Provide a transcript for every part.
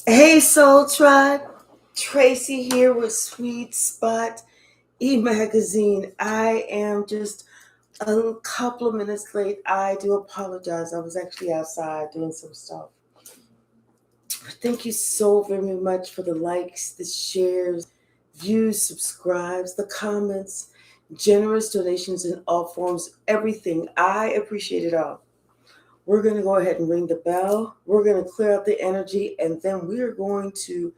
Hey Soul Tribe, Tracy here with Sweet Spot e-magazine. I am just a couple of minutes late. I do apologize. I was actually outside doing some stuff. Thank you so very much for the likes, the shares, views, subscribes, the comments, generous donations in all forms, everything. I appreciate it all. We're going to go ahead and ring the bell. We're going to clear out the energy, and then we are going to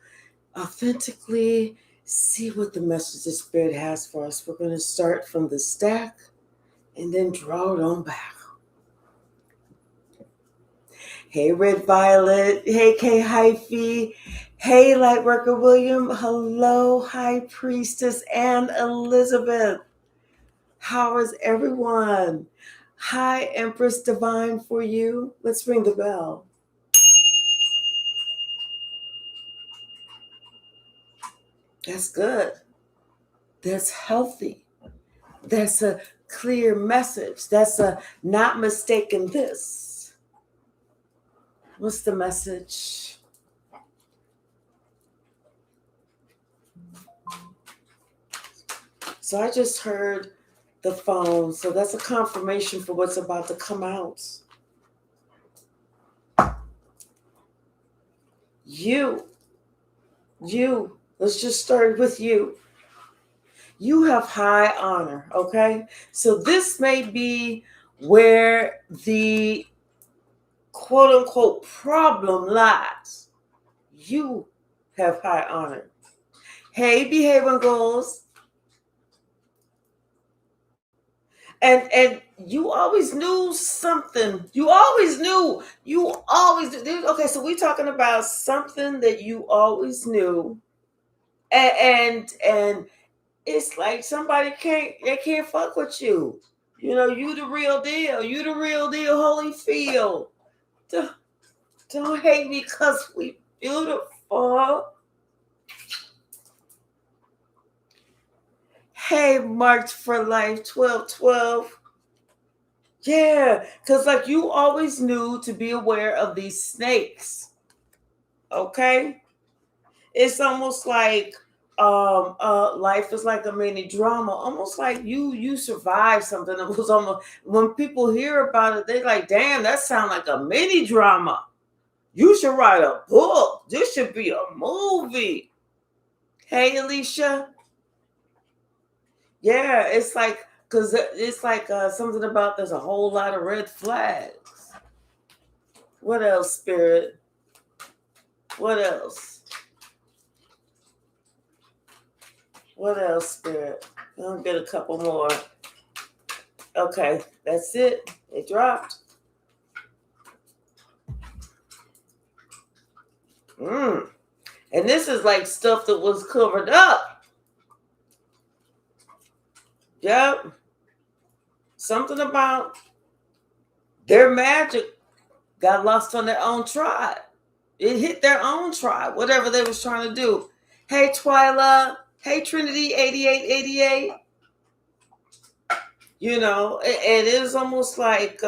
authentically see what the message the Spirit has for us. We're going to start from the stack and then draw it on back. Hey, Red Violet. Hey, K Hypsee. Hey, Lightworker William. Hello, High Priestess and Elizabeth. How is everyone? Hi, Empress Divine for you. Let's ring the bell. That's good. That's healthy. That's a clear message. That's a not mistaken this. What's the message? So I just heard the phone. So that's a confirmation for what's about to come out. You. Let's just start with you. You have high honor, okay? So this may be where the quote unquote problem lies. You have high honor. Hey, behaving goals. And you always knew something. You always knew. Okay, so we're talking about something that you always knew. And it's like somebody can't fuck with you. You know, you the real deal. You the real deal, Holyfield. Don't hate me because we beautiful. Hey, March for Life 1212. Yeah, because like you always knew to be aware of these snakes. Okay? It's almost like life is like a mini drama, almost like you survived something that was almost when people hear about it, they're like, damn, that sounds like a mini drama. You should write a book. This should be a movie. Hey, Alicia. Yeah, it's like because it's like something about there's a whole lot of red flags. What else, Spirit? What else? What else, Spirit? I'll get a couple more. Okay, that's it. It dropped. And this is like stuff that was covered up. Yep. Something about their magic got lost on their own tribe. It hit their own tribe, whatever they was trying to do. Hey, Twyla. Hey, Trinity 8888. You know, it is almost like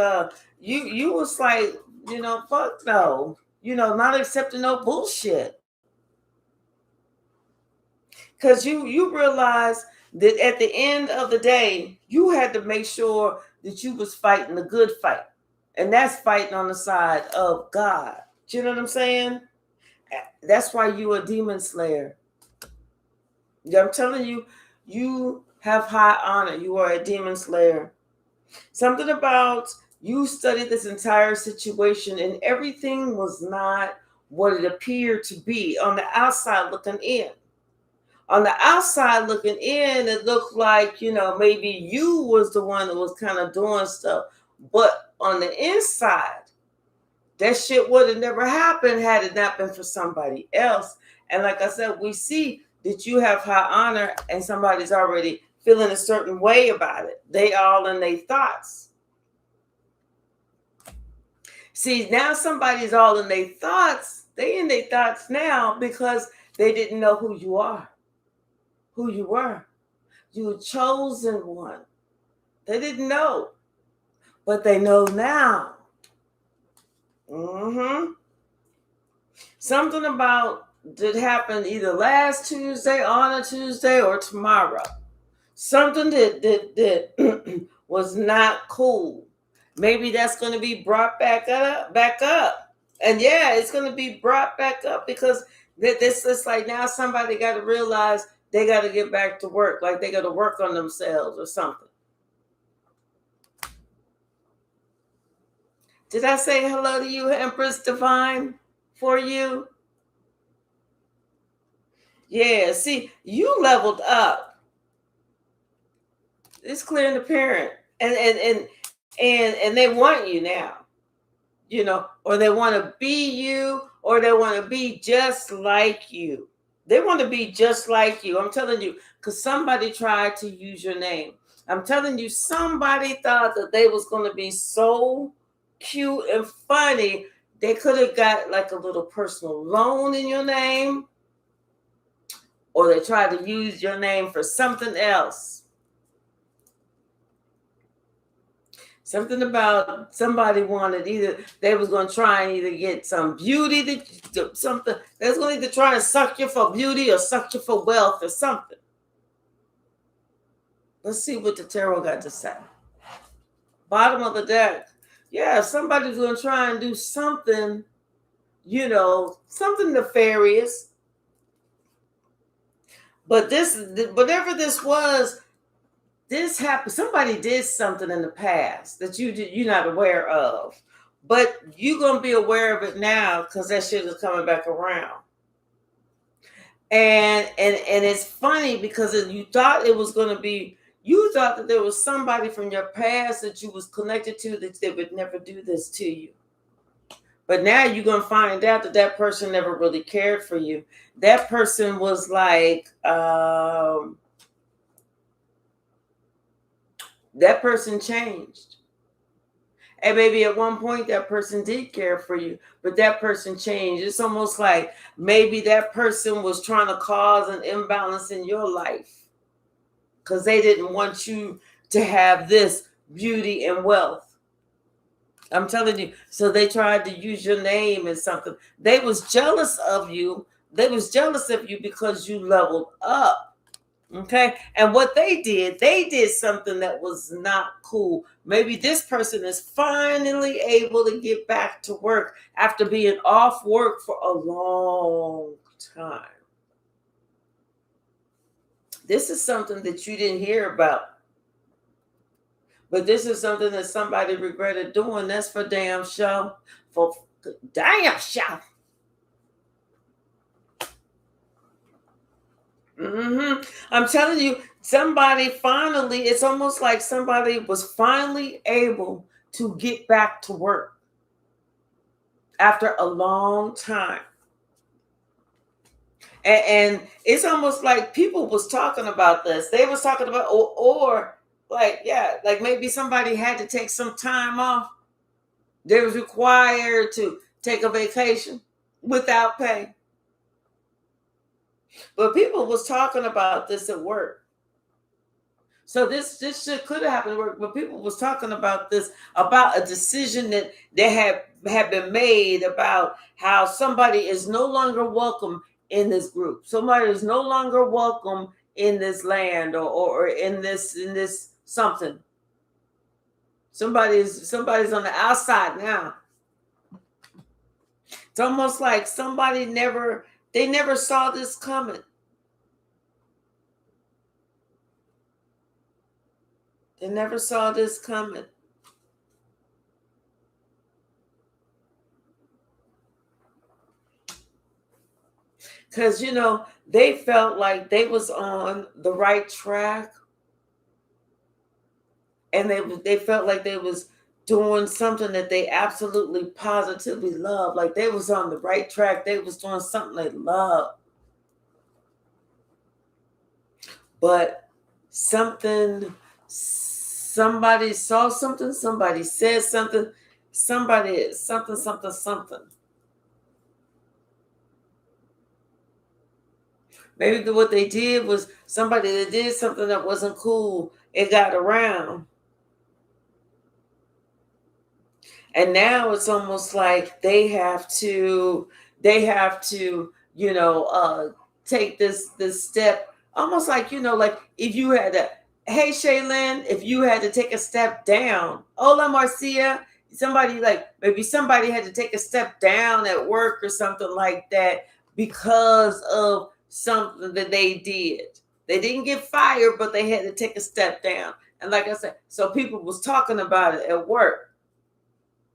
you was like, you know, fuck no. You know, not accepting no bullshit. Because you realize that at the end of the day, you had to make sure that you was fighting the good fight. And that's fighting on the side of God. Do you know what I'm saying? That's why you a demon slayer. Yeah, I'm telling you, you have high honor. You are a demon slayer. Something about you studied this entire situation and everything was not what it appeared to be on the outside looking in. On the outside looking in, it looked like, you know, maybe you was the one that was kind of doing stuff. But on the inside, that shit would have never happened had it not been for somebody else. And like I said, we see that you have high honor and somebody's already feeling a certain way about it. They all in their thoughts. See, now somebody's all in their thoughts. They in their thoughts now because they didn't know who you are, who you were. You were chosen one. They didn't know, but they know now. Something about that happened either last Tuesday, on a Tuesday, or tomorrow. Something that was not cool. Maybe that's going to be brought back up. And yeah, it's going to be brought back up because this is like now somebody got to realize they got to get back to work, like they got to work on themselves or something. Did I say hello to you, Empress Divine, for you? Yeah, see, you leveled up. It's clear and apparent. And they want you now. You know, or they want to be you, or they want to be just like you. They want to be just like you. I'm telling you, because somebody tried to use your name. I'm telling you, somebody thought that they was going to be so cute and funny. They could have got like a little personal loan in your name, or they tried to use your name for something else. Something about somebody wanted either they was going to try and either get some beauty, something. They was going to either try and suck you for beauty or suck you for wealth or something. Let's see what the tarot got to say. Bottom of the deck. Yeah, somebody's going to try and do something, you know, something nefarious. But this, whatever this was, this happened. Somebody did something in the past that you're not aware of, but you're gonna be aware of it now because that shit is coming back around. And it's funny because you thought it was gonna be. You thought that there was somebody from your past that you was connected to that they would never do this to you. But now you're gonna find out that that person never really cared for you. That person was like. That person changed. And maybe at one point that person did care for you, but that person changed. It's almost like maybe that person was trying to cause an imbalance in your life because they didn't want you to have this beauty and wealth. I'm telling you. So they tried to use your name and something. They was jealous of you. They was jealous of you because you leveled up. Okay. And what they did something that was not cool. Maybe this person is finally able to get back to work after being off work for a long time. This is something that you didn't hear about. But this is something that somebody regretted doing. That's for damn sure. For damn sure. I'm telling you, somebody finally, it's almost like somebody was finally able to get back to work after a long time. And it's almost like people was talking about this. They was talking about, or like, yeah, like maybe somebody had to take some time off. They was required to take a vacation without pay. But people was talking about this at work. So this shit could have happened at work, but people was talking about this, about a decision that they had been made about how somebody is no longer welcome in this group. Somebody is no longer welcome in this land or in this something. Somebody's on the outside now. It's almost like somebody never saw this coming. They never saw this coming. Because, you know, they felt like they was on the right track. And they felt like they was doing something that they absolutely positively love. Like they was on the right track. They was doing something they love. But somebody saw something, somebody said something, something. Maybe what they did was somebody that did something that wasn't cool. It got around. And now it's almost like they have to they have to, take this step, almost like, like if you had to, hey Shaylin, if you had to take a step down, hola Marcia, maybe somebody had to take a step down at work or something like that because of something that they did. They didn't get fired, but they had to take a step down. And like I said, so people was talking about it at work.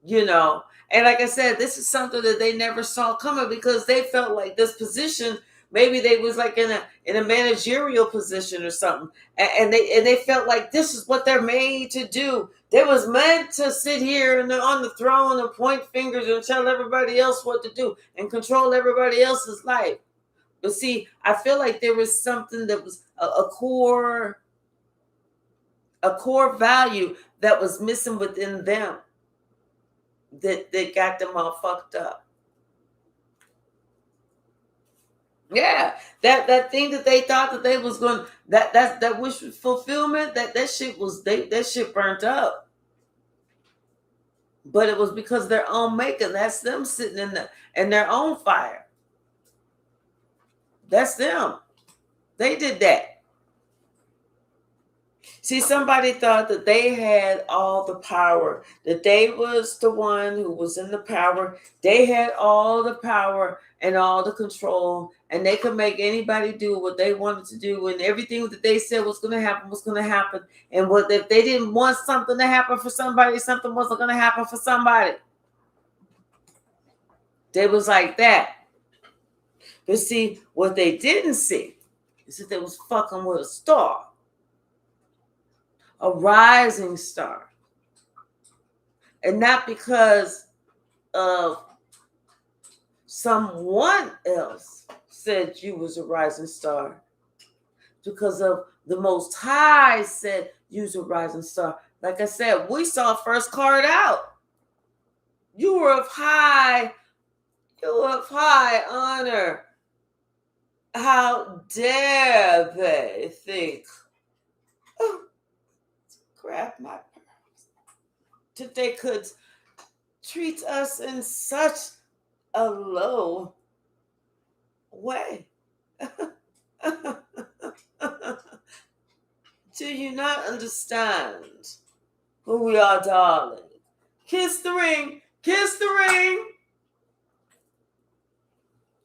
And like I said, this is something that they never saw coming because they felt like this position, maybe they was like in a managerial position or something, and they felt like this is what they're made to do. They was meant to sit here and on the throne and point fingers and tell everybody else what to do and control everybody else's life. But see, I feel like there was something that was a core value that was missing within them. That got them all fucked up. Yeah, that thing that they thought that they was going, that wish fulfillment, that shit burnt up. But it was because their own making. That's them sitting in their own fire. That's them. They did that. See, somebody thought that they had all the power, that they was the one who was in the power. They had all the power and all the control, and they could make anybody do what they wanted to do, and everything that they said was going to happen was going to happen. And what if they didn't want something to happen for somebody, something wasn't going to happen for somebody. They was like that. But see, what they didn't see is that they was fucking with a star. A rising star. And not because of someone else said you was a rising star. Because of the Most High said you was a rising star. Like I said, we saw first card out. You were of high honor. How dare they think, grab my pearls, that they could treat us in such a low way. Do you not understand who we are, darling? Kiss the ring. Kiss the ring.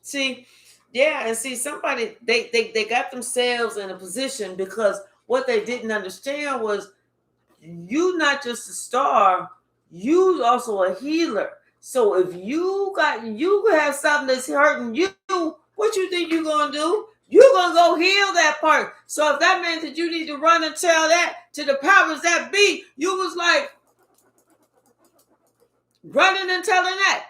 See, yeah, and see, somebody, they got themselves in a position because what they didn't understand was you not just a star, you also a healer. So if you have something that's hurting you, what you think you're gonna do? You're gonna go heal that part. So if that meant that you need to run and tell that to the powers that be, you was like running and telling that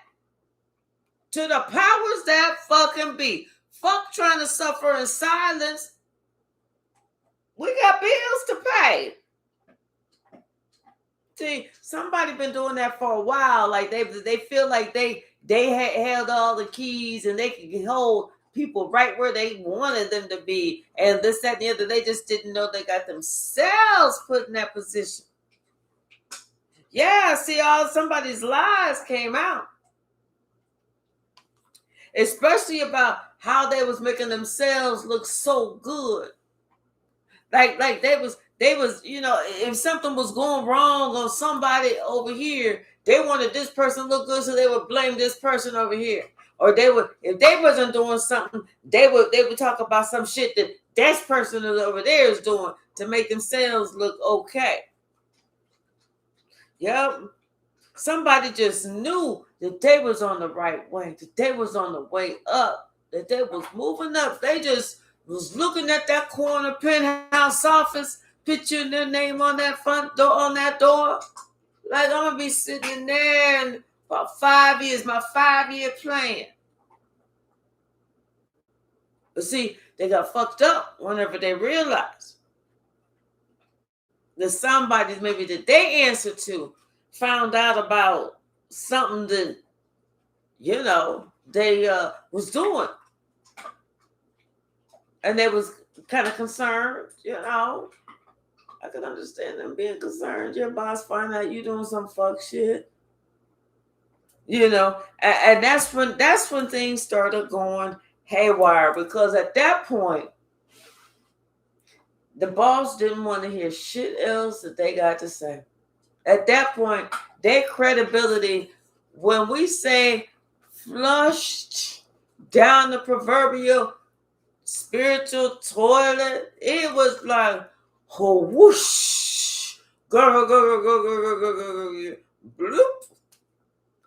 to the powers that fucking be. Fuck trying to suffer in silence. We got bills to pay. See, somebody been doing that for a while. Like they feel like they held all the keys and they could hold people right where they wanted them to be. And this, that, and the other, they just didn't know they got themselves put in that position. Yeah, see, all somebody's lies came out. Especially about how they was making themselves look so good. Like they was, if something was going wrong on somebody over here, they wanted this person to look good, so they would blame this person over here. Or they would, if they wasn't doing something, they would talk about some shit that this person over there is doing to make themselves look okay. Yep. Somebody just knew that they was on the right way, that they was on the way up, that they was moving up. They just was looking at that corner penthouse office, picturing their name on that front door, on that door. Like, I'm going to be sitting in there in about 5 years, my 5-year plan. But see, they got fucked up whenever they realized that somebody maybe that they answer to found out about something that, they was doing. And they was kind of concerned, I can understand them being concerned. Your boss find out you doing some fuck shit. And that's when things started going haywire, because at that point the boss didn't want to hear shit else that they got to say. At that point, their credibility, when we say flushed down the proverbial spiritual toilet, it was like, oh, whoosh, go, go, go, go, go, go, go, go, go, bloop,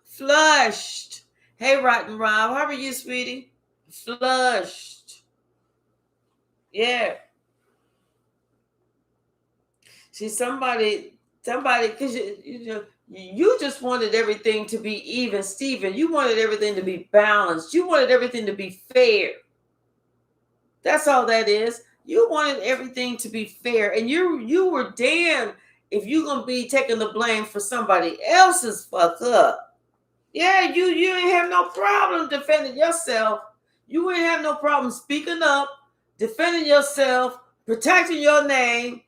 flushed. Hey, Rotten Rob, how are you, sweetie? Flushed. Yeah. See, somebody, because you just wanted everything to be even, Steven. You wanted everything to be balanced. You wanted everything to be fair. That's all that is. You wanted everything to be fair, and you were damned if you're gonna be taking the blame for somebody else's fuck up. Yeah, you ain't have no problem defending yourself. You ain't have no problem speaking up, defending yourself, protecting your name.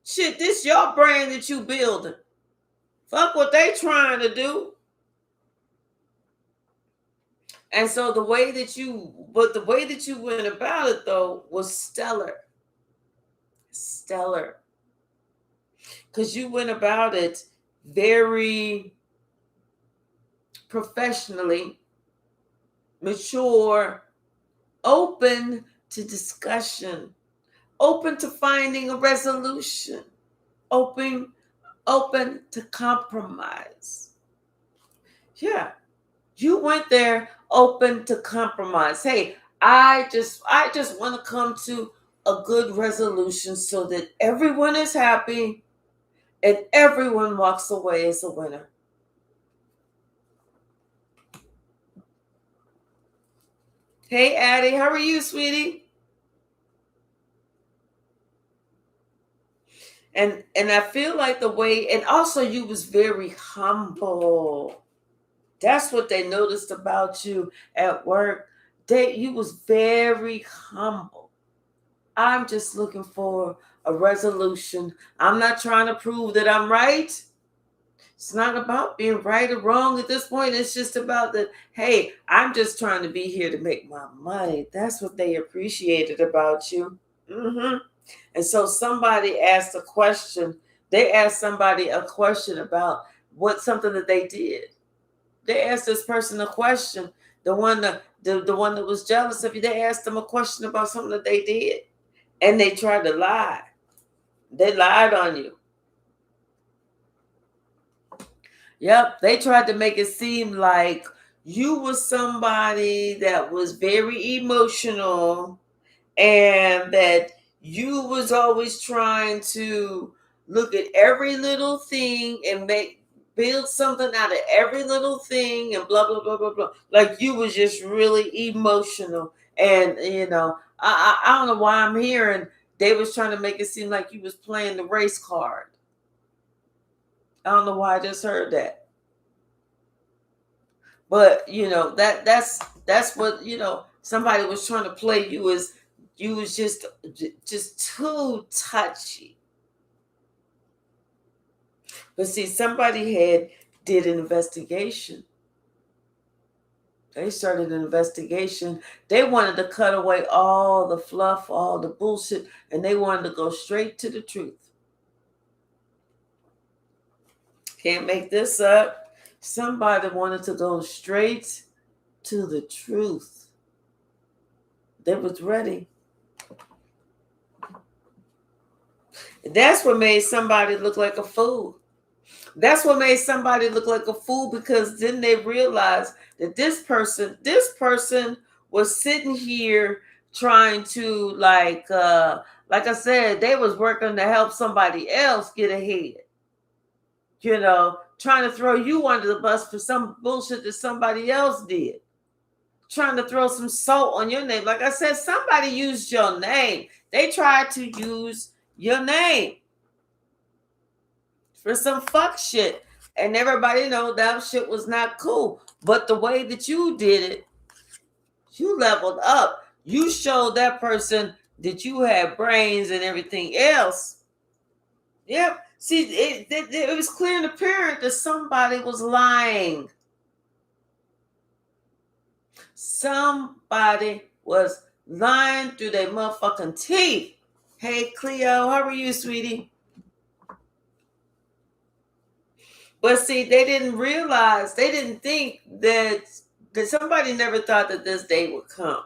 Shit, this your brand that you building. Fuck what they trying to do. And so the way that you went about it though was stellar. Stellar. Because you went about it very professionally, mature, open to discussion, open to finding a resolution, open to compromise. Yeah. You went there open to compromise. Hey, I just want to come to a good resolution so that everyone is happy and everyone walks away as a winner. Hey, Addie, how are you, sweetie? And I feel like the way, and also you was very humble. That's what they noticed about you at work. You was very humble. I'm just looking for a resolution. I'm not trying to prove that I'm right. It's not about being right or wrong at this point. It's just about that, hey, I'm just trying to be here to make my money. That's what they appreciated about you. Mm-hmm. And so somebody asked a question. They asked somebody a question about something that they did. They asked this person a question. The one that was jealous of you, they asked them a question about something that they did. And they tried to lie. They lied on you. Yep, they tried to make it seem like you were somebody that was very emotional and that you was always trying to look at every little thing and build something out of every little thing and blah blah blah blah blah. Like you was just really emotional, and I don't know why I'm hearing they was trying to make it seem like you was playing the race card. I don't know why I just heard that. But that's what somebody was trying to play you as you was just too touchy. But see, somebody did an investigation. They started an investigation. They wanted to cut away all the fluff, all the bullshit, and they wanted to go straight to the truth. Can't make this up. Somebody wanted to go straight to the truth. They was ready. That's what made somebody look like a fool. That's what made somebody look like a fool, because then they realized that this person was sitting here trying to like I said, they was working to help somebody else get ahead. Trying to throw you under the bus for some bullshit that somebody else did. Trying to throw some salt on your name. Like I said, somebody used your name. They tried to use your name for some fuck shit. And everybody know that shit was not cool. But the way that you did it, you leveled up. You showed that person that you had brains and everything else. Yep. See, it was clear and apparent that somebody was lying. Somebody was lying through their motherfucking teeth. Hey, Cleo, how are you, sweetie? But see, they didn't realize, they didn't think that somebody never thought that this day would come.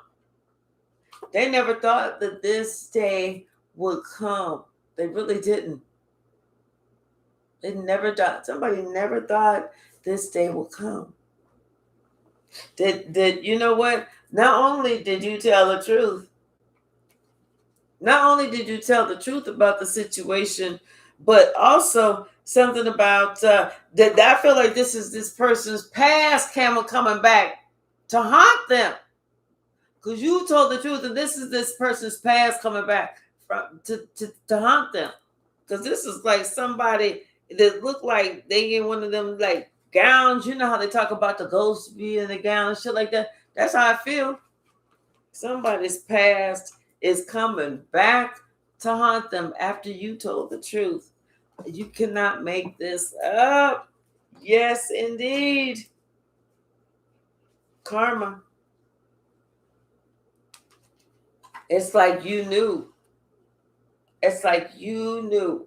They never thought that this day would come. They really didn't. They never thought. Somebody never thought this day would come. Did you know what? Not only did you tell the truth, not only did you tell the truth about the situation, but also something about that. I feel like this is this person's past coming back to haunt them. Because you told the truth, and this is this person's past coming back to haunt them. Because this is like somebody that looked like they in one of them like gowns. You know how they talk about the ghost being in the gown and shit like that? That's how I feel. Somebody's past is coming back to haunt them after you told the truth. You cannot make this up. Yes, indeed. Karma. It's like you knew. It's like you knew.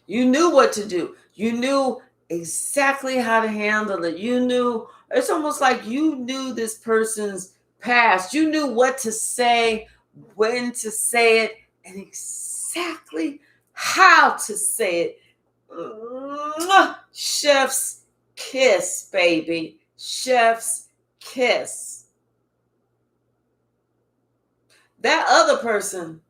You knew what to do. You knew exactly how to handle it. You knew, it's almost like you knew this person's past. You knew what to say, when to say it, and exactly how to say it. Chef's kiss, baby. Chef's kiss. That other person,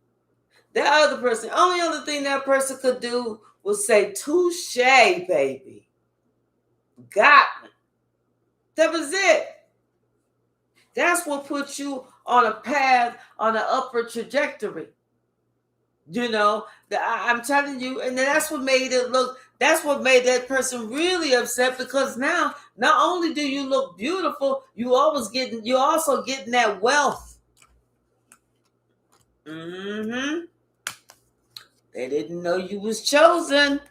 only other thing that person could do was say, touche, baby. Got me. That was it. That's what put you on a path, on an upward trajectory. You know, I'm telling you, and that's what made it look, that's what made that person really upset, because now, not only do you look beautiful, you're also getting that wealth. Mm-hmm. They didn't know you was chosen.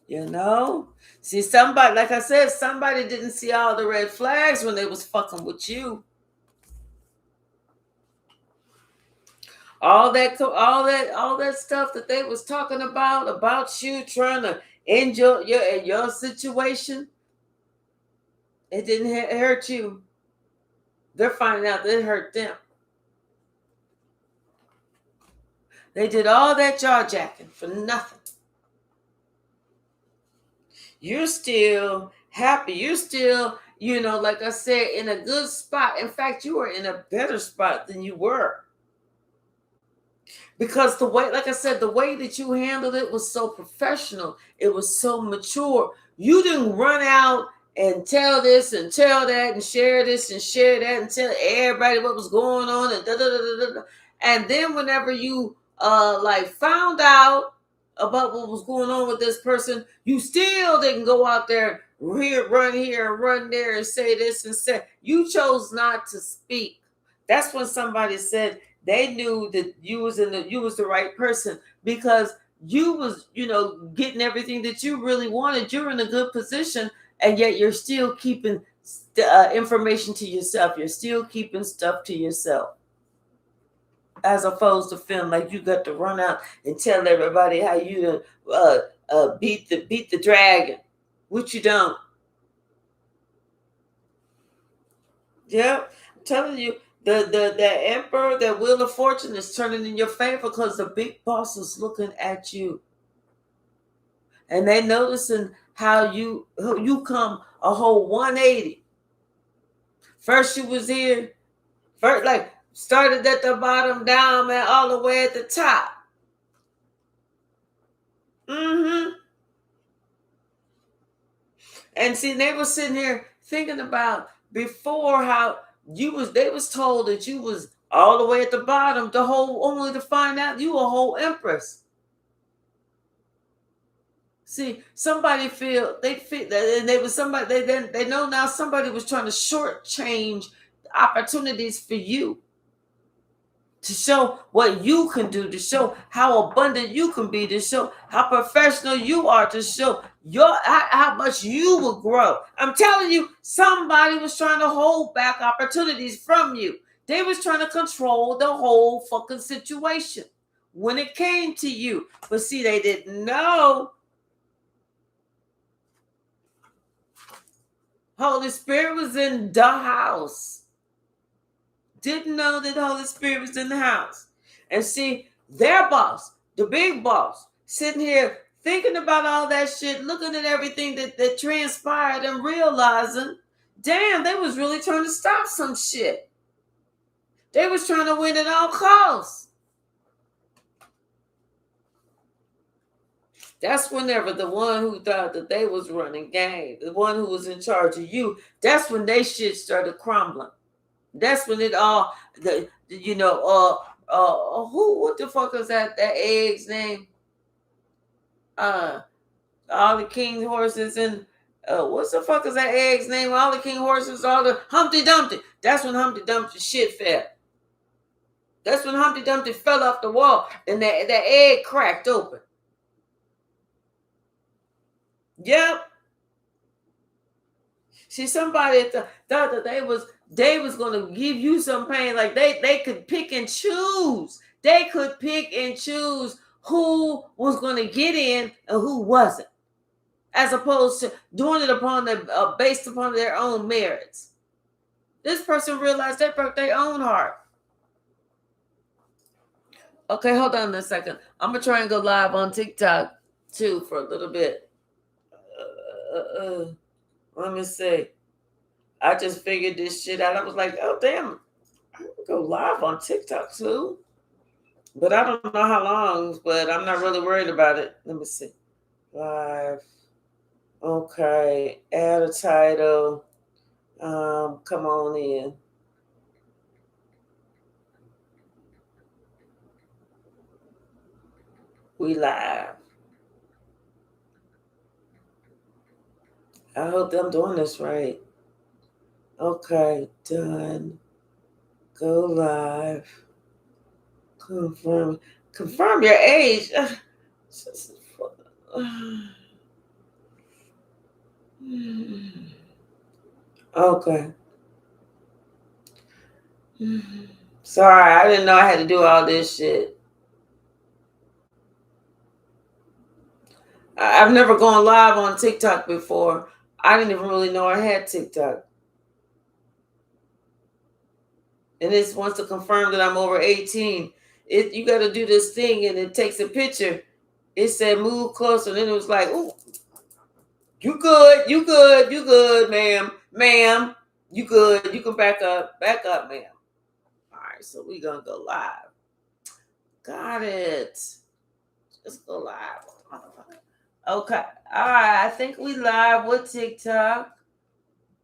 You know? See, somebody, like I said, somebody didn't see all the red flags when they was fucking with you. All that stuff that they was talking about you trying to end your situation, it didn't hurt you. They're finding out that it hurt them. They did all that jaw jacking for nothing. You're still happy. You're still, like I said, in a good spot. In fact, you are in a better spot than you were. Because the way, like I said, the way that you handled it was so professional. It was so mature. You didn't run out and tell this and tell that and share this and share that and tell everybody what was going on and da da da da da. And then whenever you found out about what was going on with this person, you still didn't go out there, run here and run there and say this and say. You chose not to speak. That's when somebody said they knew that you was the right person, because you was, getting everything that you really wanted. You're in a good position, and yet you're still keeping information to yourself. You're still keeping stuff to yourself, as opposed to feeling like you got to run out and tell everybody how you beat the dragon, which you don't. Yep, I'm telling you. The emperor, that wheel of fortune is turning in your favor, because the big boss is looking at you, and they noticing how you come a whole 180. First you was here, started at the bottom, down and all the way at the top. Mm-hmm. And see, they were sitting here thinking about before how they was told that you was all the way at the bottom, only to find out you a whole empress. See, somebody they know now somebody was trying to shortchange opportunities for you to show what you can do, to show how abundant you can be, to show how professional you are, to show how much you will grow. I'm telling you, somebody was trying to hold back opportunities from you. They was trying to control the whole fucking situation when it came to you. But see, they didn't know. Holy Spirit was in the house. Didn't know that the Holy Spirit was in the house. And see, their boss, the big boss, sitting here thinking about all that shit, looking at everything that transpired and realizing, damn, they was really trying to stop some shit. They was trying to win at all costs. That's whenever the one who thought that they was running game, the one who was in charge of you, that's when they shit started crumbling. That's when it all, what the fuck is that egg's name? All the king horses and, what the fuck is that egg's name? All the king horses, all the Humpty Dumpty. That's when Humpty Dumpty shit fell. That's when Humpty Dumpty fell off the wall and that egg cracked open. Yep. See, somebody thought that they was going to give you some pain. Like they could pick and choose. They could pick and choose who was going to get in and who wasn't, as opposed to doing it upon based upon their own merits. This person realized they broke their own heart. Okay, hold on a second. I'm gonna try and go live on TikTok too for a little bit. Let me see. I just figured this shit out. I was like, oh damn, I'm gonna go live on TikTok too. But I don't know how long, but I'm not really worried about it. Let me see. Live. Okay. Add a title. Come on in. We live. I hope I'm doing this right. Okay, done. Go live. Confirm your age. Okay. Sorry, I didn't know I had to do all this shit. I've never gone live on TikTok before. I didn't even really know I had TikTok. And it wants to confirm that I'm over 18. You got to do this thing, and it takes a picture. It said move closer, and then it was like, ooh, you good, ma'am, you good. You can back up, ma'am. All right, so we gonna go live. Got it. Let's go live. Okay. All right. I think we live with TikTok.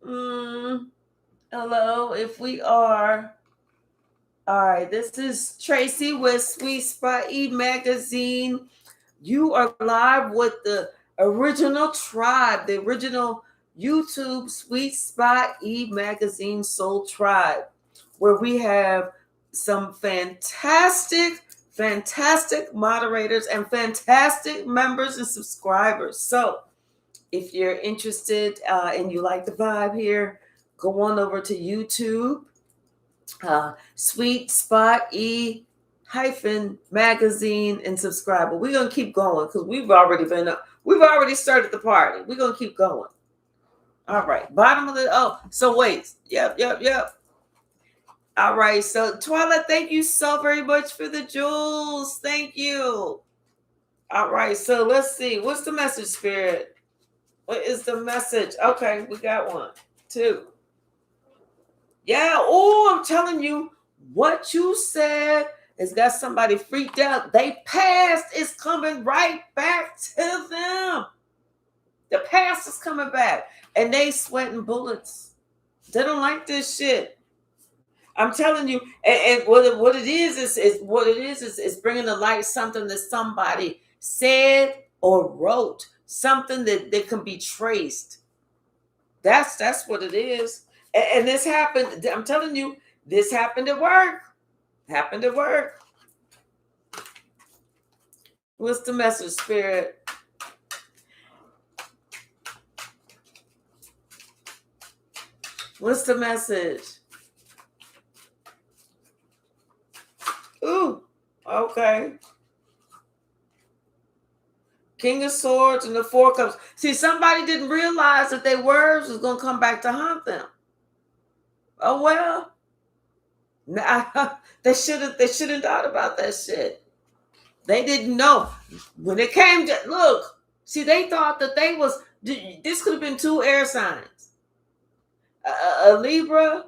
Hello, if we are. All right. This is Tracy with Sweet Spot Magazine. You are live with the original tribe, the original YouTube Sweet Spot Magazine Soul Tribe, where we have some fantastic moderators and fantastic members and subscribers. So if you're interested and you like the vibe here, go on over to YouTube, Sweet Spot Magazine, and subscribe. But we're gonna keep going because we've already started the party. We're gonna keep going. All right, bottom of the so wait, yep. All right, so Twilight, thank you so very much for the jewels. Thank you. All right, so let's see. What's the message, Spirit? What is the message? Okay, we got 1, 2. Yeah, I'm telling you, what you said has got somebody freaked out. They past is coming right back to them. The past is coming back, and they sweating bullets. They don't like this shit. I'm telling you, and what it is bringing to light something that somebody said or wrote, something that can be traced. That's what it is. And this happened. I'm telling you, this happened at work. Happened at work. What's the message, Spirit? What's the message? Ooh, okay. King of Swords and the Four Cups. See, somebody didn't realize that their words was going to come back to haunt them. Oh, well. Nah, they should have thought about that shit. They didn't know. When it came to, look, see, they thought that this could have been two air signs. A Libra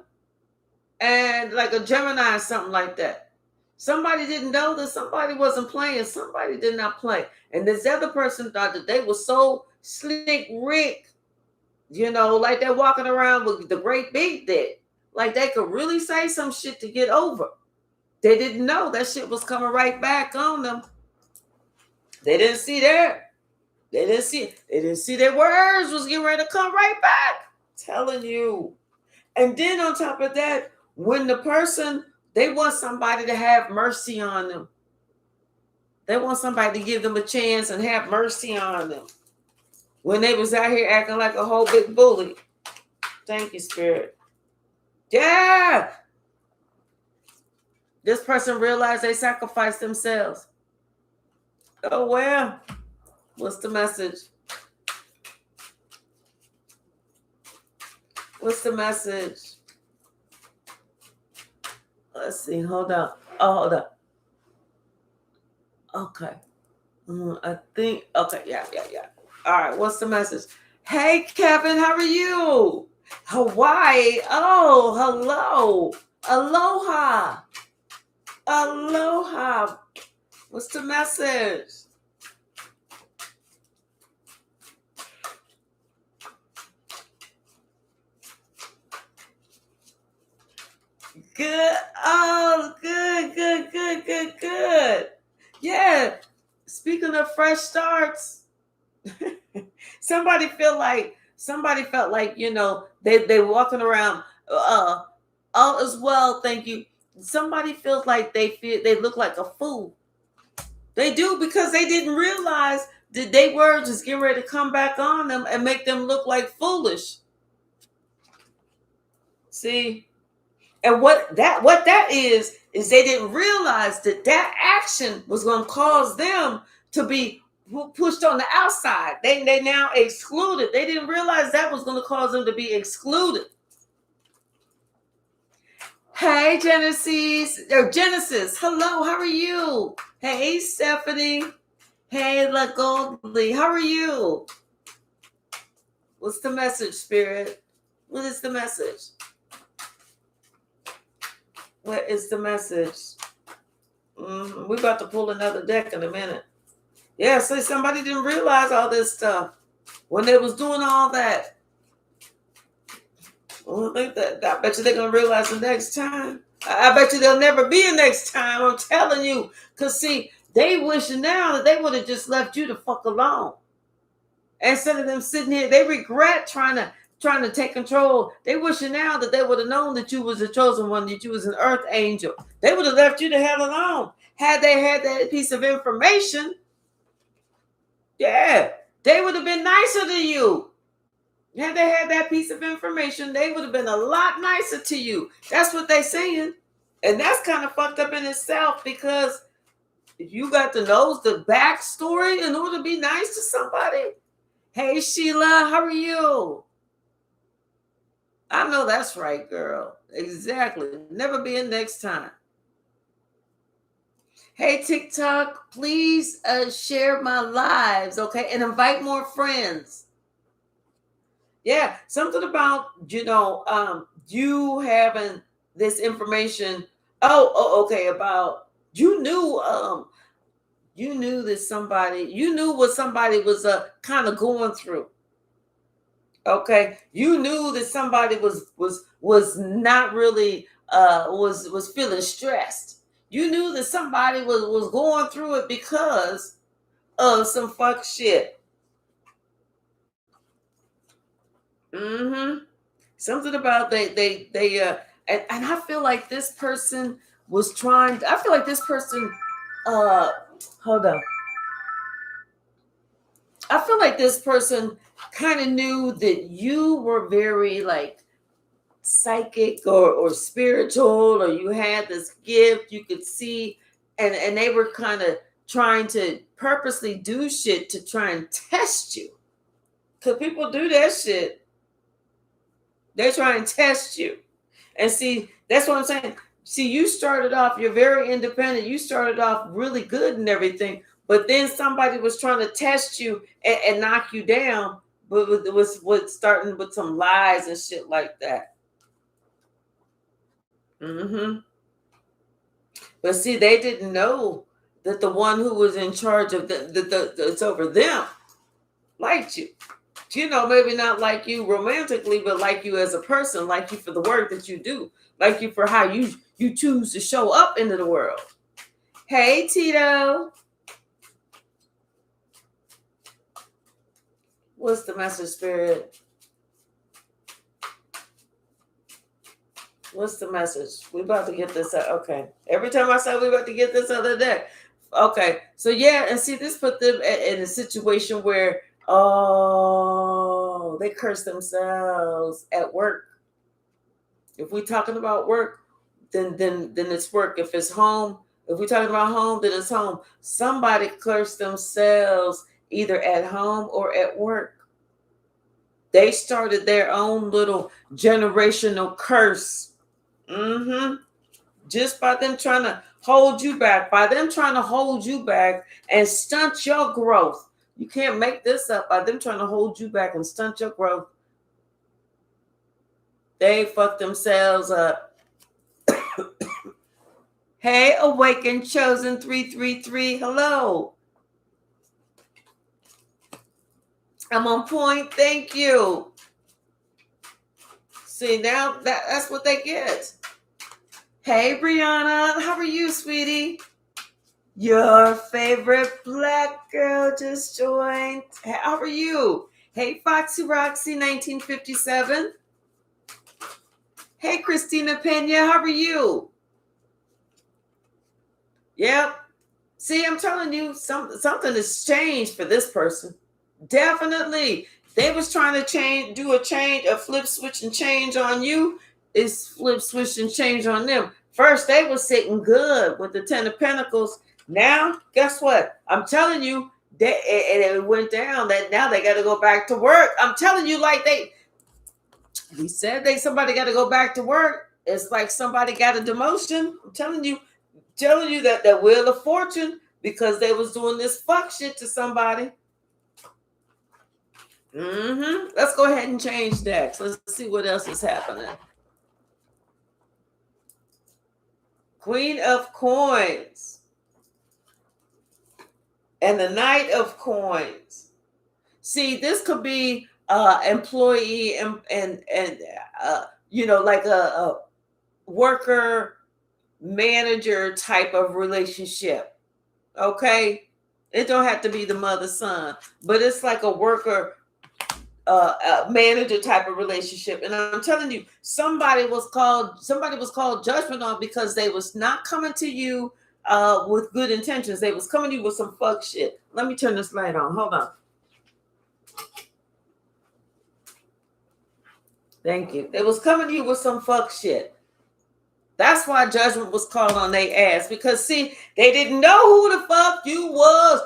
and like a Gemini or something like that. Somebody didn't know that somebody wasn't playing. Somebody did not play. And this other person thought that they were so slick Rick, like they're walking around with the great big dick. Like they could really say some shit to get over. They didn't know that shit was coming right back on them. They didn't see that. They didn't see their words was getting ready to come right back. Telling you. And then on top of that, when the person, they want somebody to have mercy on them. They want somebody to give them a chance and have mercy on them. When they was out here acting like a whole big bully. Thank you, Spirit. Yeah. This person realized they sacrificed themselves. Oh, well. What's the message? What's the message? Let's see. Hold on. Oh, hold on. Okay. I think. Okay. Yeah. All right. What's the message? Hey, Kevin. How are you? Hawaii. Oh, hello. Aloha. Aloha. What's the message? Good. Oh, good. Yeah. Speaking of fresh starts, somebody felt like, they walking around, all is well, thank you. Somebody feels like they look like a fool. They do, because they didn't realize that they were just getting ready to come back on them and make them look like foolish. See? And what that is they didn't realize that action was going to cause them to be pushed on the outside. They now excluded. They didn't realize that was going to cause them to be excluded. Hey, Genesis. Hello, how are you? Hey, Stephanie. Hey, Goldly. How are you? What's the message, Spirit? What is the message? What is the message? We're about to pull another deck in a minute. Yeah, so somebody didn't realize all this stuff when they was doing all that. Well, I bet you they're going to realize the next time. I bet you there'll never be a next time. I'm telling you. Because, see, they wish now that they would have just left you the fuck alone. Instead of them sitting here, they regret trying to take control. They wishing now that they would have known that you was the chosen one, that you was an earth angel. They would have left you the hell alone. Had they had that piece of information, yeah, they would have been nicer to you. Had they had that piece of information, they would have been a lot nicer to you. That's what they're saying. And that's kind of fucked up in itself, because you got to know the backstory in order to be nice to somebody. Hey, Sheila, how are you? I know that's right, girl. Exactly. Never be in next time. Hey, TikTok, please share my lives, okay? And invite more friends. Yeah, something about, you having this information. Okay, about you knew that somebody, you knew what somebody was kind of going through. Okay, you knew that somebody was not really was feeling stressed. You knew that somebody was going through it because of some fuck shit. Something about and I feel like this person was trying. I feel like this person, hold on. I feel like this person kind of knew that you were very like psychic or spiritual, or you had this gift you could see, and they were kind of trying to purposely do shit to try and test you. Because people do that shit. They try and test you. And see, that's what I'm saying. See, you started off, you're very independent. You started off really good and everything. But then somebody was trying to test you and knock you down, but it was starting with some lies and shit like that. Mm-hmm. But see, they didn't know that the one who was in charge of it's over them liked you. You know, maybe not like you romantically, but like you as a person, like you for the work that you do, like you for how you choose to show up into the world. Hey, Tito. What's the message, Spirit? What's the message? We about to get this out. Okay. Every time I say we about to get this other day. Okay. So yeah, and see, this put them in a situation where they curse themselves at work. If we're talking about work, then it's work. If it's home, if we're talking about home, then it's home. Somebody cursed themselves either at home or at work. They started their own little generational curse. Mm-hmm. Just by them trying to hold you back, and stunt your growth. You can't make this up. By them trying to hold you back and stunt your growth, they fucked themselves up. Hey, Awakened Chosen 333. Hello. I'm on point. Thank you. See, now that's what they get. Hey, Brianna. How are you, sweetie? Your favorite black girl just joined. How are you? Hey, Foxy Roxy 1957. Hey, Christina Pena. How are you? Yep. See, I'm telling you, something has changed for this person. Definitely. They was trying to do a flip switch and change on you. It's flip switch and change on them. First, they were sitting good with the 10 of Pentacles. Now, guess what? I'm telling you, it went down. That now they got to go back to work. I'm telling you, like we said somebody got to go back to work. It's like somebody got a demotion. I'm telling you that Wheel of Fortune, because they was doing this fuck shit to somebody. Mm-hmm. Let's go ahead and change decks. Let's see what else is happening. Queen of Coins and the Knight of Coins. See, this could be employee and like a worker manager type of relationship. Okay, it don't have to be the mother son, but it's like a worker manager type of relationship. And I'm telling you, somebody was called judgment on because they was not coming to you with good intentions. They was coming to you with some fuck shit. Let me turn this light on. Hold on. Thank you. They was coming to you with some fuck shit. That's why judgment was called on their ass, because see, they didn't know who the fuck you was.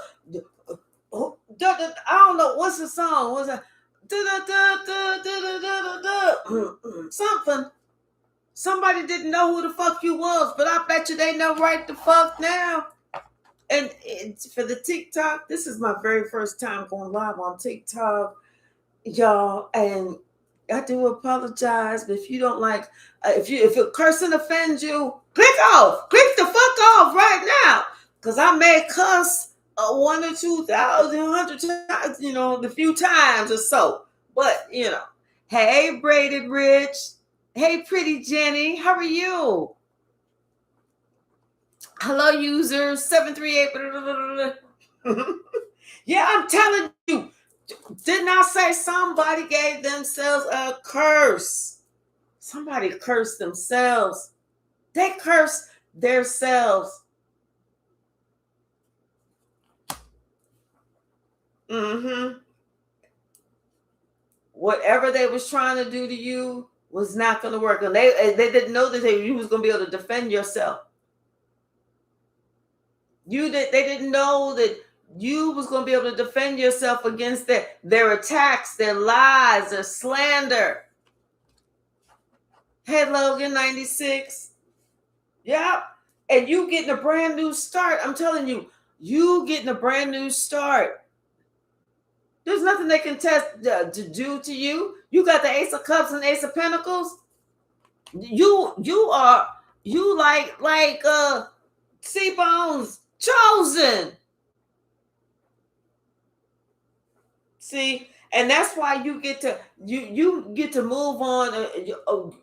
I don't know, what's the song? What's that? Something. Somebody didn't know who the fuck you was, but I bet you they know right the fuck now. And for the TikTok, this is my very first time going live on TikTok, y'all. And I do apologize, but if you don't like, if a cursing offends you, click the fuck off right now, because I may cuss 1 or 2,000, 100 times, the few times or so. But hey, Braided Rich, hey, Pretty Jenny, how are you? Hello, user 738. Yeah, I'm telling you. Didn't I say somebody gave themselves a curse? Somebody cursed themselves. They cursed themselves. Mm-hmm. Whatever they was trying to do to you was not going to work. And they didn't know that you was going to be able to defend yourself. They didn't know that you was going to be able to defend yourself against their attacks, their lies, their slander. Hey, Logan 96. Yeah. And you getting a brand new start. I'm telling you, you getting a brand new start. There's nothing they can to do to you. You got the Ace of Cups and Ace of Pentacles. You like C-Bones chosen. See, and that's why you get to move on.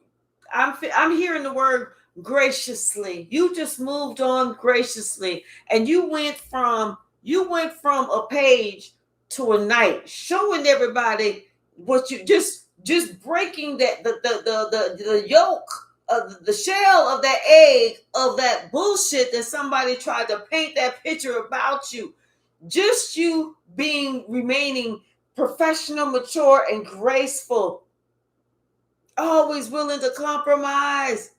I'm hearing the word graciously. You just moved on graciously, and you went from a page to a night, showing everybody what you just breaking that the yolk of the shell of that egg of that bullshit that somebody tried to paint that picture about you. Just you remaining professional, mature, and graceful. Always willing to compromise.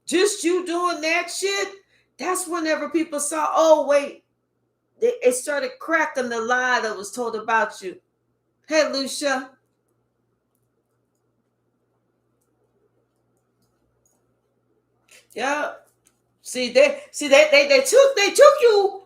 Just you doing that shit. That's whenever people saw, oh, wait. It started cracking the lie that was told about you. Hey, Lucia. Yeah. See, they took you.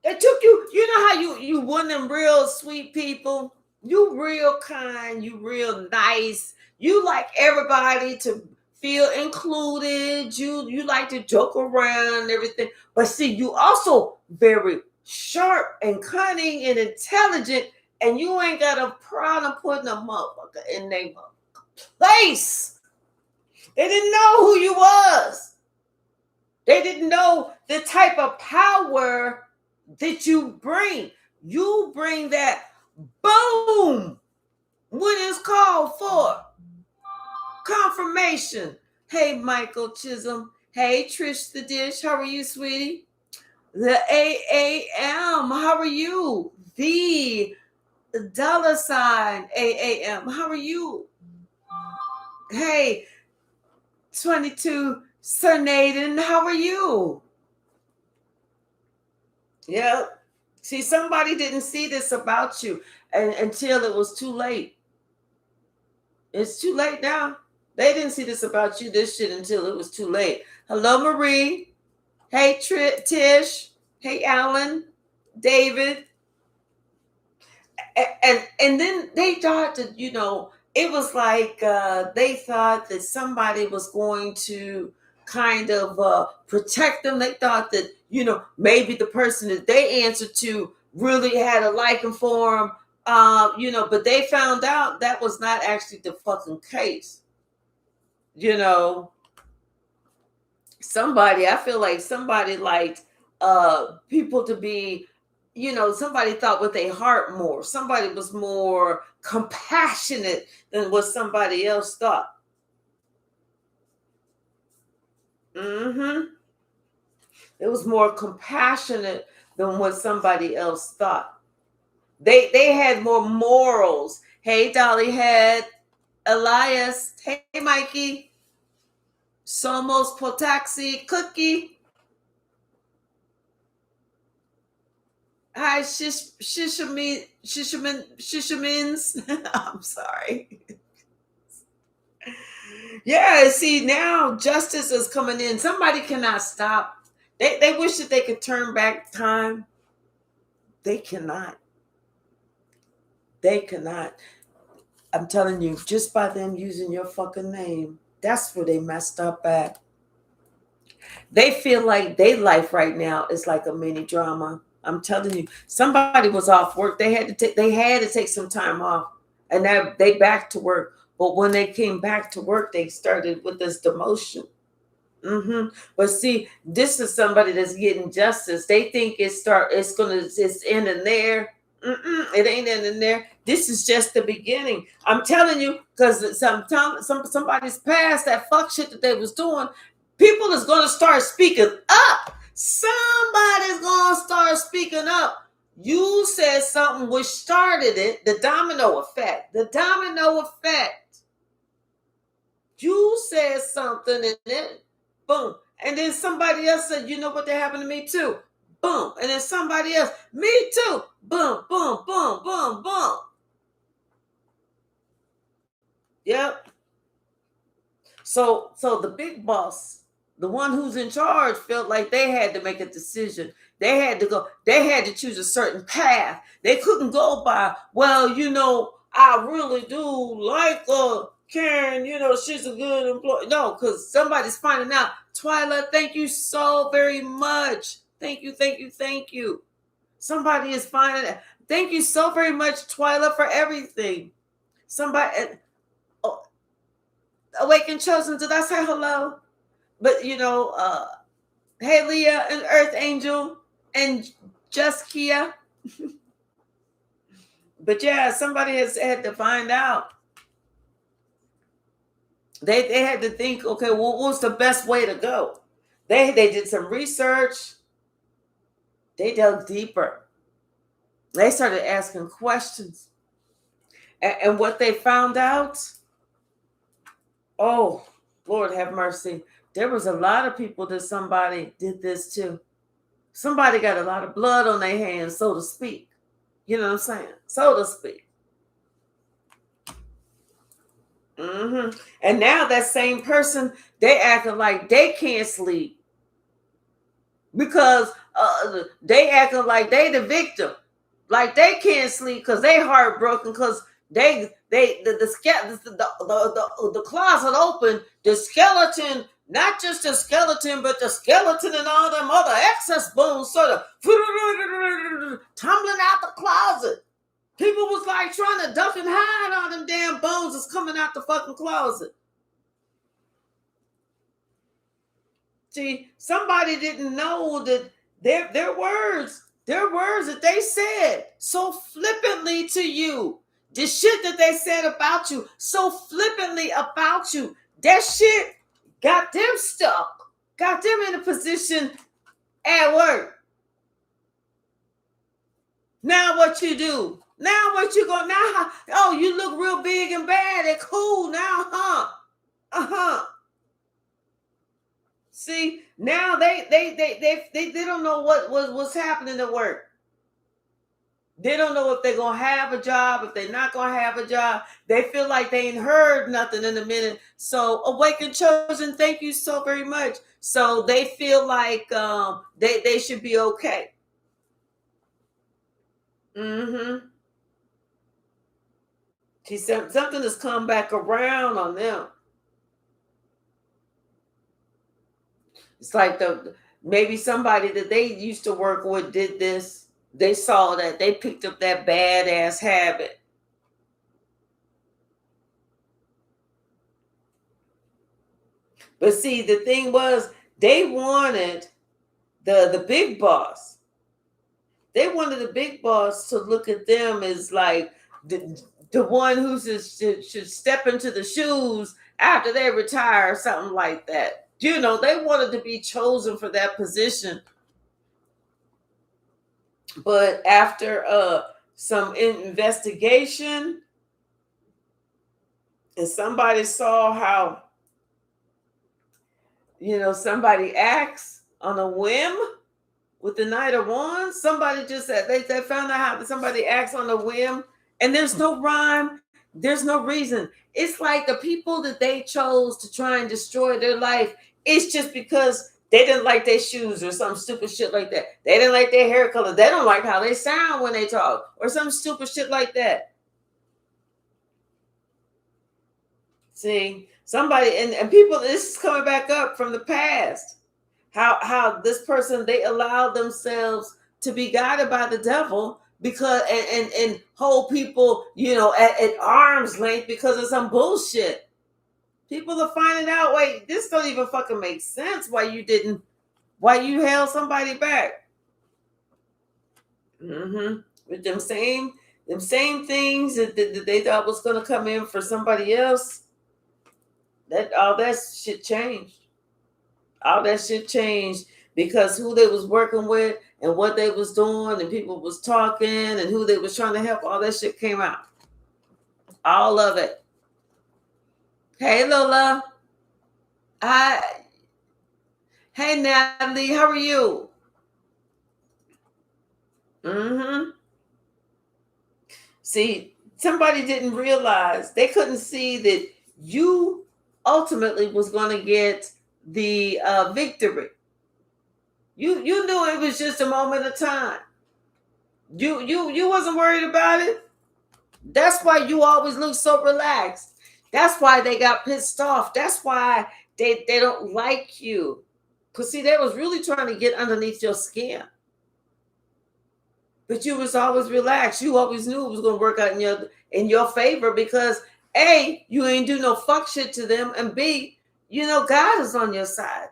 They took you. You know how you one of them real sweet people. You real kind. You real nice. You like everybody to feel included. You like to joke around and everything. But see, you also very sharp and cunning and intelligent, and you ain't got a problem putting a motherfucker in their place. They didn't know who you was. They didn't know the type of power that you bring. You bring that boom when it's called for. Confirmation. Hey, Michael Chisholm. Hey, Trish the Dish. How are you, sweetie? The AAM. How are you? The $sign AAM. How are you? Hey, 22 Sir Naden. How are you? Yeah. See, somebody didn't see this about you until it was too late. It's too late now. They didn't see this about you, this shit, until it was too late. Hello, Marie. Hey, Tish. Hey, Alan. David. And then they thought that, it was like they thought that somebody was going to kind of protect them. They thought that, maybe the person that they answered to really had a liking for them. But they found out that was not actually the fucking case. I feel like somebody liked people to be, somebody thought with their heart more. Somebody was more compassionate than what somebody else thought. It was more compassionate than what somebody else thought. They had more morals. Hey, Dollyhead. Elias. Hey, Mikey. Somos Potaxi Cookie. Hi, Shishamins. I'm sorry. Yeah, see, now justice is coming in. Somebody cannot stop. They wish that they could turn back time. They cannot. They cannot. I'm telling you, just by them using your fucking name, that's where they messed up at. They feel like their life right now is like a mini drama. I'm telling you, somebody was off work. They had to take some time off, and now they back to work. But when they came back to work, they started with this demotion. But see, this is somebody that's getting justice. They think it's ending there. It ain't ending there. This is just the beginning. I'm telling you, because somebody's past that fuck shit that they was doing. People is going to start speaking up. Somebody's going to start speaking up. You said something which started it, the domino effect. The domino effect. You said something and then boom. And then somebody else said, you know what, that happened to me too. Boom. And then somebody else, me too. Boom, boom, boom, boom, boom. Yep. So the big boss, the one who's in charge, felt like they had to make a decision. They had to choose a certain path. They couldn't go by, well, I really do like Karen, she's a good employee. No, because somebody's finding out. Twyla, thank you so very much. Thank you, thank you, thank you. Somebody is finding out. Thank you so very much, Twyla, for everything. Somebody, Awakened Chosen, did I say hello? But, hey, Leah and Earth Angel and Just Kia. But yeah, somebody has had to find out. They had to think, okay, well, what's the best way to go? They did some research. They dug deeper. They started asking questions. And what they found out, oh, Lord have mercy. There was a lot of people that somebody did this to. Somebody got a lot of blood on their hands, so to speak. You know what I'm saying? So to speak. Mm-hmm. And now that same person, they acting like they can't sleep because they acting like they the victim, like they can't sleep because they heartbroken because the closet open, the skeleton, not just the skeleton, but the skeleton and all them other excess bones sort of tumbling out the closet. People was like trying to duck and hide all them damn bones that's coming out the fucking closet. See, somebody didn't know that their words that they said so flippantly to you, the shit that they said about you so flippantly about you, that shit got them stuck, got them in a position at work. Now what you do? Now what you go? Now, oh, you look real big and bad and cool now, huh? Uh-huh. See, now they don't know what's happening at work. They don't know if they're gonna have a job, if they're not gonna have a job. They feel like they ain't heard nothing in a minute. So, Awakened Chosen, thank you so very much. So they feel like they should be okay. Mm-hmm. She said something has come back around on them. It's like maybe somebody that they used to work with did this. They saw that. They picked up that badass habit. But see, the thing was, they wanted the big boss. They wanted the big boss to look at them as like the one who should step into the shoes after they retire, or something like that. They wanted to be chosen for that position. But after some investigation, and somebody saw how, somebody acts on a whim with the Knight of Wands. Somebody just said they found out how somebody acts on a whim, and there's no rhyme, there's no reason. It's like the people that they chose to try and destroy their life, it's just because they didn't like their shoes or some stupid shit like that. They didn't like their hair color. They don't like how they sound when they talk or some stupid shit like that. See, somebody and people, this is coming back up from the past. How this person, they allowed themselves to be guided by the devil because and hold people, at arm's length because of some bullshit. People are finding out, wait, this don't even fucking make sense why you held somebody back. Mm-hmm. With them same things that they thought was gonna come in for somebody else, that all that shit changed. All that shit changed because who they was working with and what they was doing and people was talking and who they was trying to help. All that shit came out. All of it. Hey, Lola. Hey, Natalie. How are you? See, somebody didn't realize, they couldn't see that you ultimately was going to get the victory. You knew it was just a moment of time. You wasn't worried about it. That's why you always look so relaxed. That's why they got pissed off. That's why they don't like you. Because see, they was really trying to get underneath your skin. But you was always relaxed. You always knew it was going to work out in your favor because A, you ain't do no fuck shit to them, and B, God is on your side.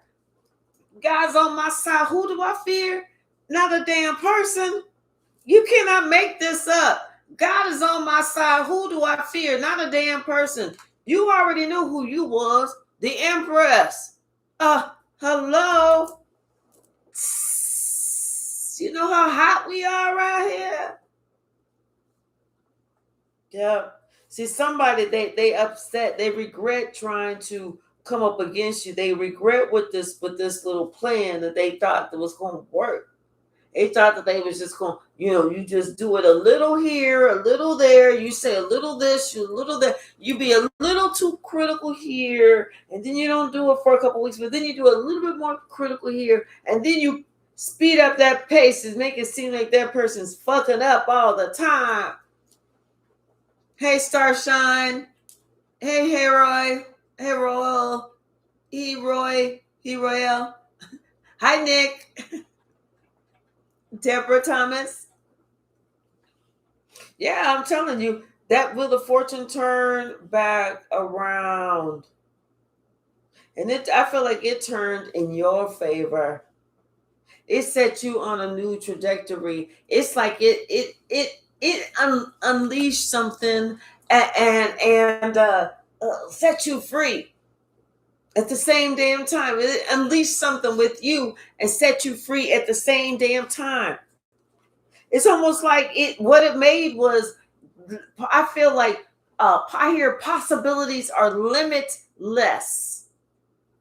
God's on my side. Who do I fear? Not a damn person. You cannot make this up. God is on my side. Who do I fear? Not a damn person. You already knew who you was. The Empress. Hello. You know how hot we are around here? Yeah. See, somebody, they upset. They regret trying to come up against you. They regret with this little plan that they thought that was going to work. They thought that they was just going, you just do it a little here, a little there. You say a little this, a little that. You be a little too critical here, and then you don't do it for a couple weeks, but then you do a little bit more critical here, and then you speed up that pace and make it seem like that person's fucking up all the time. Hey, Starshine. Hey, Roy. Hey, Royal. Hey, Roy. Hey, Royal. Hi, Nick. Deborah Thomas. Yeah, I'm telling you, that Wheel of Fortune turn back around. And I feel like it turned in your favor. It set you on a new trajectory. It's like it unleashed something and set you free at the same damn time. It unleashed something with you and set you free at the same damn time. It's almost like what it made was, I feel like I hear possibilities are limitless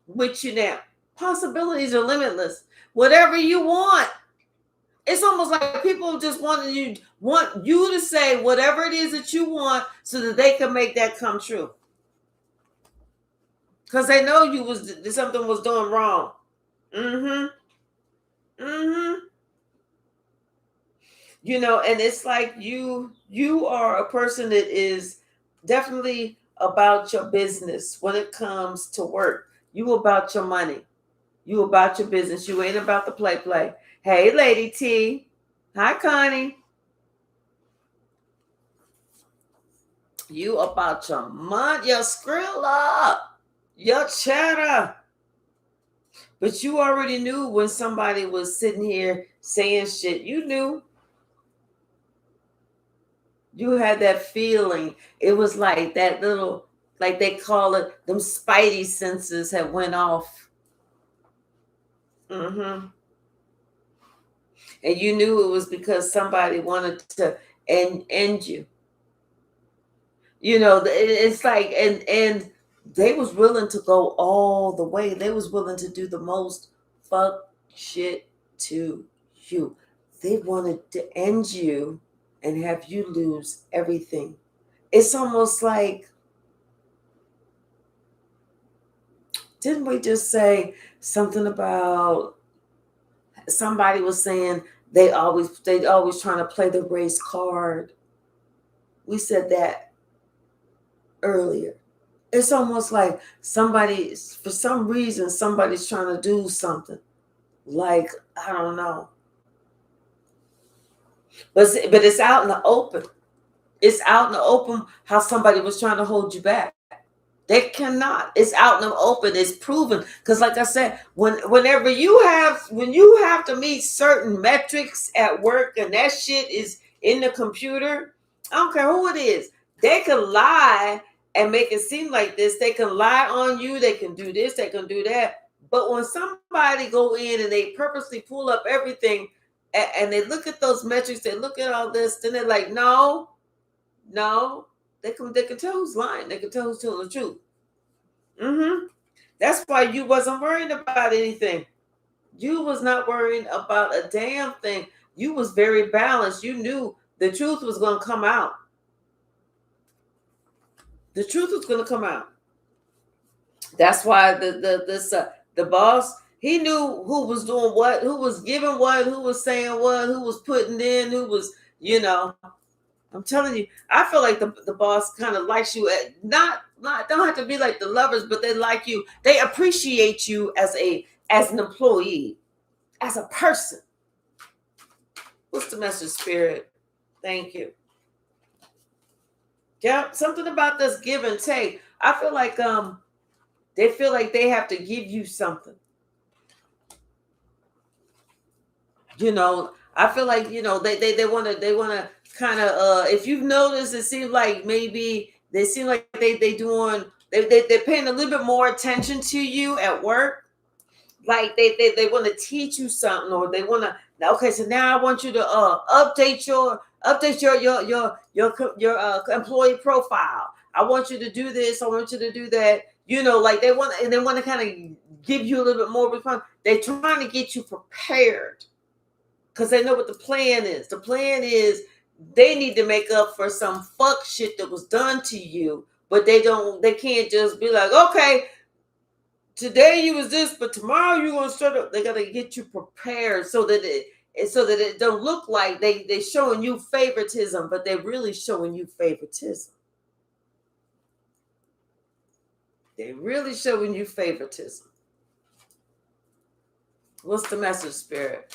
with you now. Possibilities are limitless. Whatever you want. It's almost like people just want you to say whatever it is that you want so that they can make that come true. Because they know something was doing wrong. And it's like you are a person that is definitely about your business when it comes to work. You about your money. You about your business. You ain't about the play. Hey, Lady T. Hi, Connie. You about your money, your Skrilla, your cheddar. But you already knew when somebody was sitting here saying shit. You knew. You had that feeling. It was like that little, like they call it, them spidey senses had went off. And you knew it was because somebody wanted to end you. It's like, and they was willing to go all the way. They was willing to do the most fuck shit to you. They wanted to end you and have you lose everything. It's almost like, didn't we just say something about somebody was saying they always trying to play the race card? We said that earlier. It's almost like for some reason, somebody's trying to do something. Like, I don't know. But it's out in the open. It's out in the open how somebody was trying to hold you back. They cannot. It's out in the open. It's proven. Because like I said, whenever you have to meet certain metrics at work and that shit is in the computer, I don't care who it is. They can lie and make it seem like this. They can lie on you. They can do this. They can do that. But when somebody go in and they purposely pull up everything and they look at those metrics, they look at all this, then they're like, no, they can tell who's lying. They can tell who's telling the truth. That's why you wasn't worried about anything. You was not worried about a damn thing. You was very balanced. You knew the truth was going to come out. The truth was going to come out. That's why the boss, he knew who was doing what, who was giving what, who was saying what, who was putting in, who was, I'm telling you, I feel like the boss kind of likes you. Not don't have to be like the lovers, but they like you. They appreciate you as an employee, as a person. What's the message, Spirit? Thank you. Yeah, something about this give and take. I feel like they feel like they have to give you something. I feel like they want to kind of if you've noticed, it seems like maybe they seem like they're paying a little bit more attention to you at work. Like they want to teach you something, or they want to. Okay, so now I want you to update your employee profile. I want you to do this. I want you to do that. Like they want to kind of give you a little bit more response. They're trying to get you prepared because they know what the plan is. The plan is they need to make up for some fuck shit that was done to you, but they can't just be like, okay, today you was this, but tomorrow you're gonna start up. They gotta get you prepared so that it don't look like they showing you favoritism, but they're really showing you favoritism. They're really showing you favoritism. What's the message, Spirit?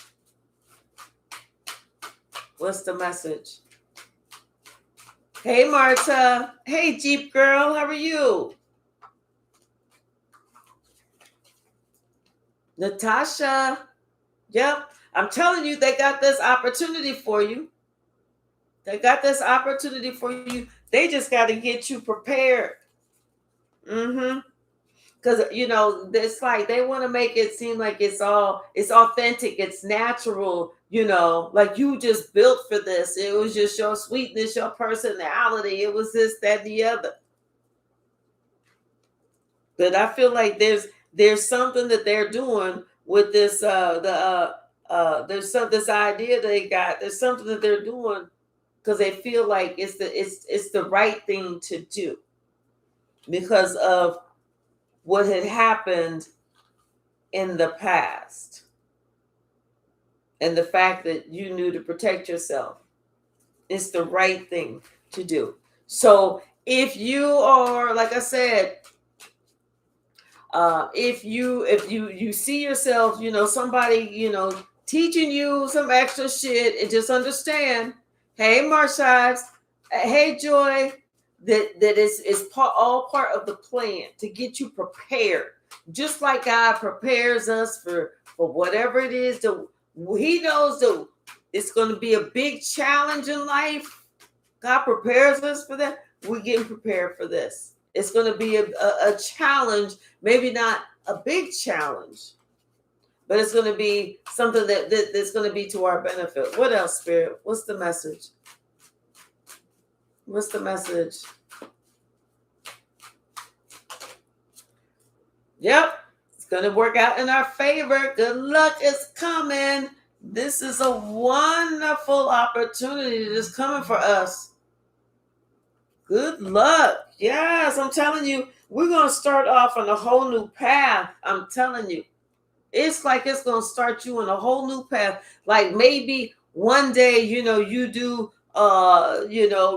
What's the message? Hey, Marta. Hey, Jeep Girl. How are you? Natasha. Yep. I'm telling you, they got this opportunity for you. They got this opportunity for you. They just got to get you prepared. Because it's like they want to make it seem like it's authentic, it's natural, like you just built for this. It was just your sweetness, your personality. It was this, that, and the other. But I feel like there's something that they're doing with this there's this idea they got. There's something that they're doing because they feel like it's the right thing to do because of what had happened in the past and the fact that you knew to protect yourself. It's the right thing to do. So if you are, like I said, if you see yourself, somebody, teaching you some extra shit, and just understand, hey, Marshides, hey, Joy, that is all part of the plan to get you prepared. Just like God prepares us for whatever it is that He knows that it's going to be a big challenge in life. God prepares us for that. We're getting prepared for this. It's going to be a challenge, maybe not a big challenge, but it's going to be something that's going to be to our benefit. What else, Spirit? What's the message? What's the message? Yep, it's going to work out in our favor. Good luck is coming. This is a wonderful opportunity that's coming for us. Good luck. Yes, I'm telling you, we're going to start off on a whole new path. I'm telling you. It's like it's going to start you on a whole new path. Like maybe one day, you do,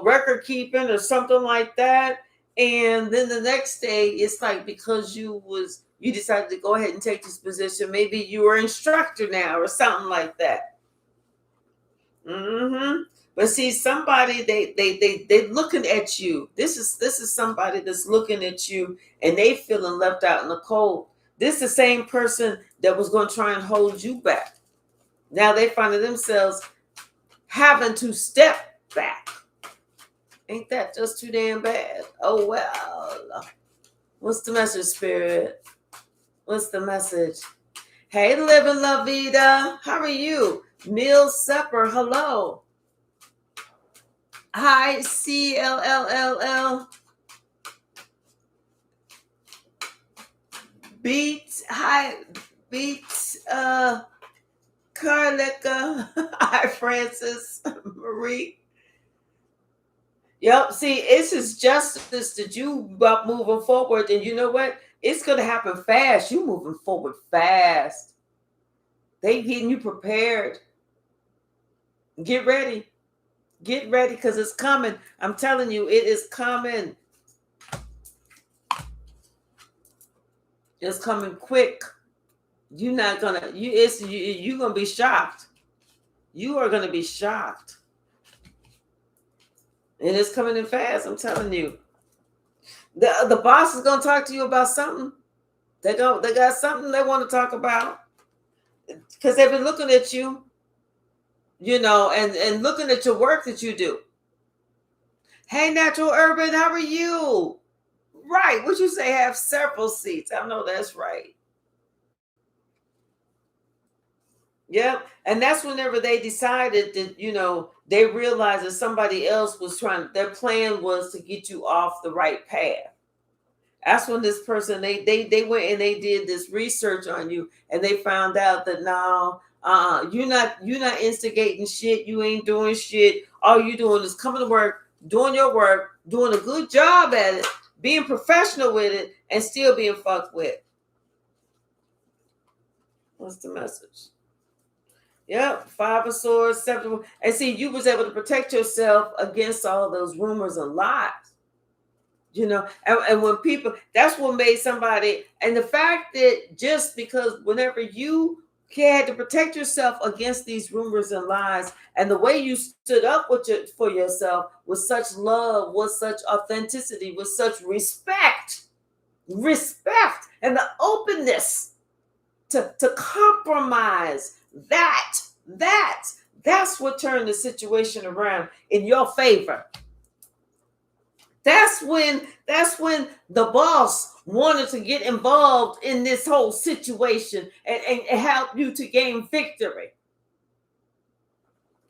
record keeping or something like that. And then the next day, it's like because you decided to go ahead and take this position. Maybe you are an instructor now or something like that. But see, somebody they looking at you. This is somebody that's looking at you, and they feeling left out in the cold. This is the same person that was going to try and hold you back. Now they finding themselves having to step back. Ain't that just too damn bad? Oh well. What's the message, Spirit? What's the message? Hey, Living La Vida. How are you? Meal Supper. Hello. Hi, CLLLL. Beats. Hi, Beats. Carlica. Hi, Francis. Marie. Yep. See, it's just justice that you about moving forward, and you know what? It's gonna happen fast. You moving forward fast. They getting you prepared. Get ready. Get ready because it's coming. I'm telling you, it is coming. It's coming quick. You're not gonna. You're gonna be shocked. You are gonna be shocked. And it's coming in fast. I'm telling you. The boss is gonna talk to you about something. They got something they want to talk about because they've been looking at you, and looking at your work that you do. Hey, Natural Urban, how are you? Right. What you say? Have several seats. I know that's right. Yep. And that's whenever they decided that, they realized that somebody else was their plan was to get you off the right path. That's when this person, they went and they did this research on you and they found out that no, you're not instigating shit. You ain't doing shit. All you doing is coming to work, doing your work, doing a good job at it, being professional with it, and still being fucked with. What's the message? Yep, 5 of Swords, 7. And see, you was able to protect yourself against all those rumors and lies. And when people, that's what made somebody, and the fact that just because whenever you had to protect yourself against these rumors and lies, and the way you stood up for yourself with such love, with such authenticity, with such respect, and the openness to compromise, that's what turned the situation around in your favor. That's when the boss wanted to get involved in this whole situation and help you to gain victory.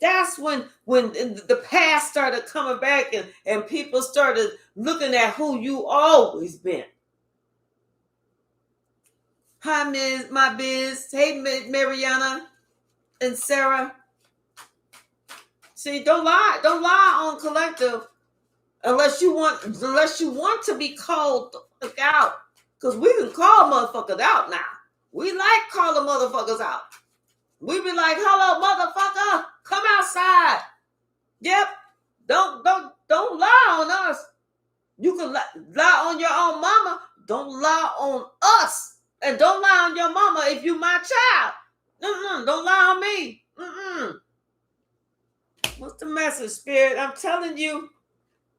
That's when the past started coming back and people started looking at who you always been. Hi, Ms. My Biz. Hey, Mariana and Sarah. See, don't lie on Collective. Unless you want to be called the fuck out. Because we can call motherfuckers out now. We like calling motherfuckers out. We be like, hello, motherfucker, come outside. Yep. Don't lie on us. You can lie on your own mama. Don't lie on us. And don't lie on your mama if you my child. Don't lie on me. What's the message, Spirit? I'm telling you.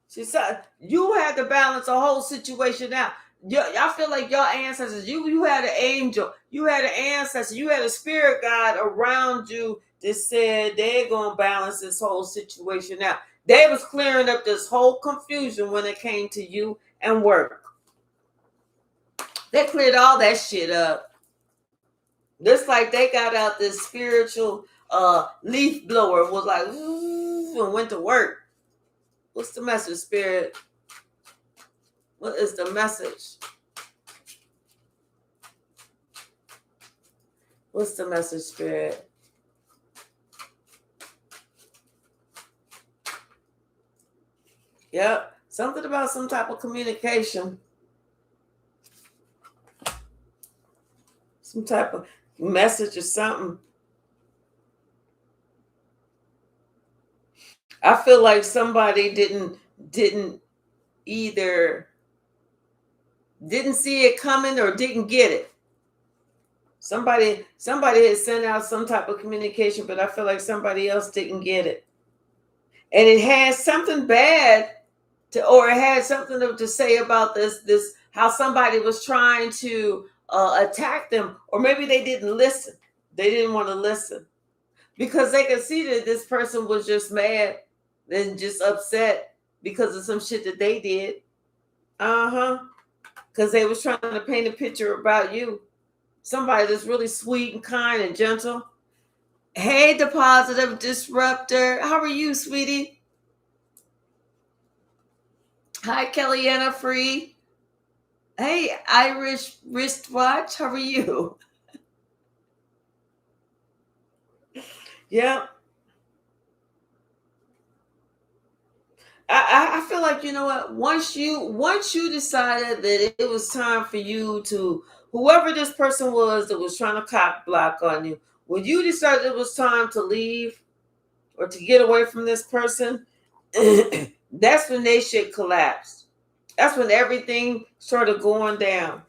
She said you had to balance a whole situation out. I feel like your ancestors, you had an angel, you had an ancestor, you had a spirit guide around you that said they're gonna balance this whole situation out. They was clearing up this whole confusion when it came to you and work. They cleared all that shit up. Just like they got out this spiritual leaf blower, was like, ooh, and went to work. What's the message, Spirit? What is the message? What's the message, Spirit? Yep. Something about some type of communication. Some type of message or something. I feel like somebody didn't either didn't see it coming or didn't get it. Somebody had sent out some type of communication, but I feel like somebody else didn't get it. And it had something bad or it had something to say about this how somebody was trying to attack them, or maybe they didn't listen. They didn't want to listen because they could see that this person was just mad and just upset because of some shit that they did. Because they was trying to paint a picture about you. somebody that's really sweet and kind and gentle. Hey, the positive disruptor. How are you, sweetie? Hi, Kellyanna Free. Hey, Irish wristwatch. How are you? Yeah. I feel like, you know what, once you decided that it was time for you to, whoever this person was that was trying to cock block on you, when you decided it was time to leave or to get away from this person, that's when they shit collapsed. That's when everything started going down.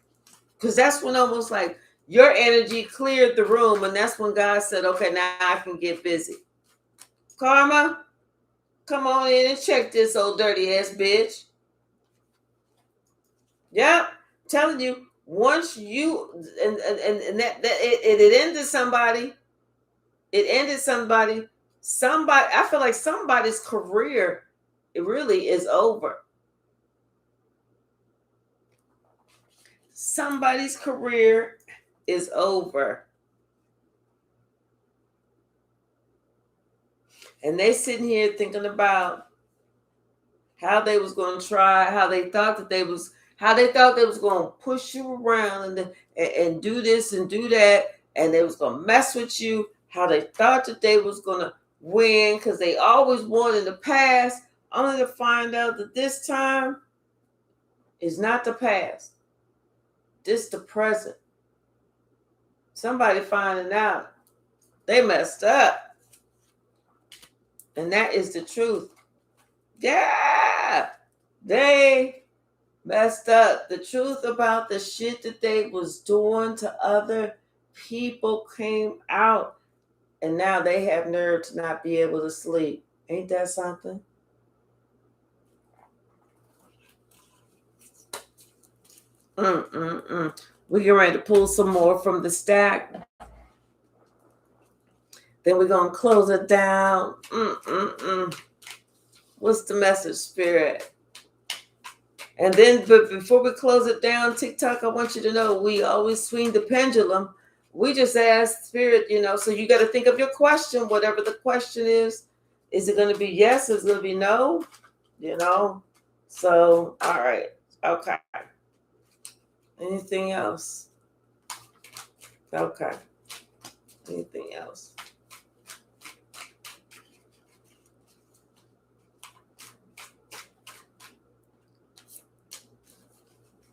Because that's when almost like your energy cleared the room, and that's when God said, okay, now I can get busy. Karma, come on in and check this old dirty ass bitch. Yep, telling you, once you and that it ended somebody. It ended somebody. Somebody, I feel like somebody's career, it really is over. Somebody's career is over. And they sitting here thinking about how they was going to try, how they thought they was going to push you around and do this and do that, and they was going to mess with you, how they thought that they was going to win because they always won in the past, only to find out that this time is not the past. This the present. Somebody finding out they messed up. And that is the truth. Yeah, they messed up. The truth about the shit that they was doing to other people came out, and now they have nerve to not be able to sleep. Ain't that something? We get ready to pull some more from the stack. Then we're gonna close it down. What's the message, Spirit? And then, but before we close it down, TikTok, I want you to know we always swing the pendulum. We just ask Spirit, so you got to think of your question, whatever the question is. Is it going to be yes? Is it going to be no? So, all right. Okay. Anything else? Okay. Anything else?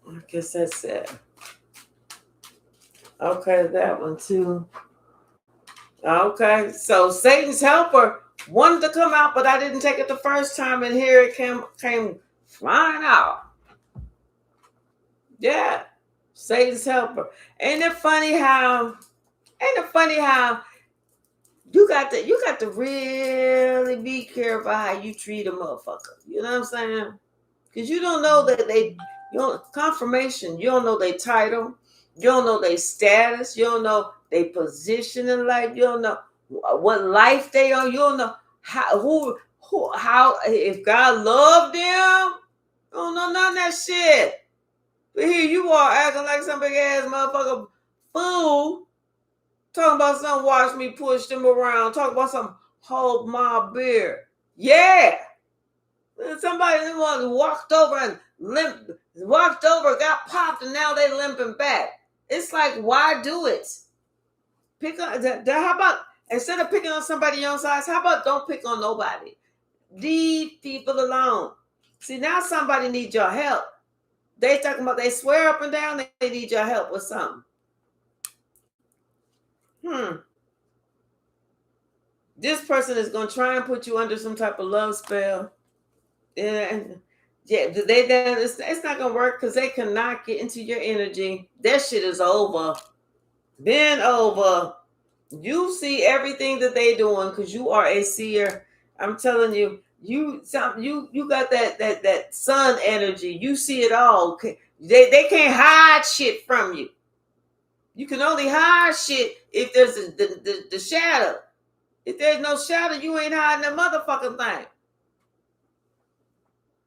I guess that's it. Okay, that one too. Okay, so Satan's helper wanted to come out, but I didn't take it the first time, and here it came flying out. Yeah, Satan's helper. Ain't it funny how you got to really be careful how you treat a motherfucker. You know what I'm saying? Because you don't know that confirmation. You don't know their title. You don't know their status. You don't know their position in life. You don't know what life they are. You don't know how if God loved them. You don't know none of that shit. But here you are acting like some big ass motherfucker fool. Talking about some watch me push them around. Talking about some hold my beer. Yeah. Somebody walked over and got popped, and now they limping back. It's like, why do it? Pick on how about instead of picking on somebody else's eyes, how about don't pick on nobody? Leave people alone. See, now somebody needs your help. They talking about they swear up and down they need your help with something. This person is going to try and put you under some type of love spell. And yeah, it's not going to work because they cannot get into your energy. That shit is over. Been over. You see everything that they doing because you are a seer. I'm telling you, you got that sun energy. You see it all. They can't hide shit from you. You can only hide shit if there's the shadow. If there's no shadow, you ain't hiding a motherfucking thing.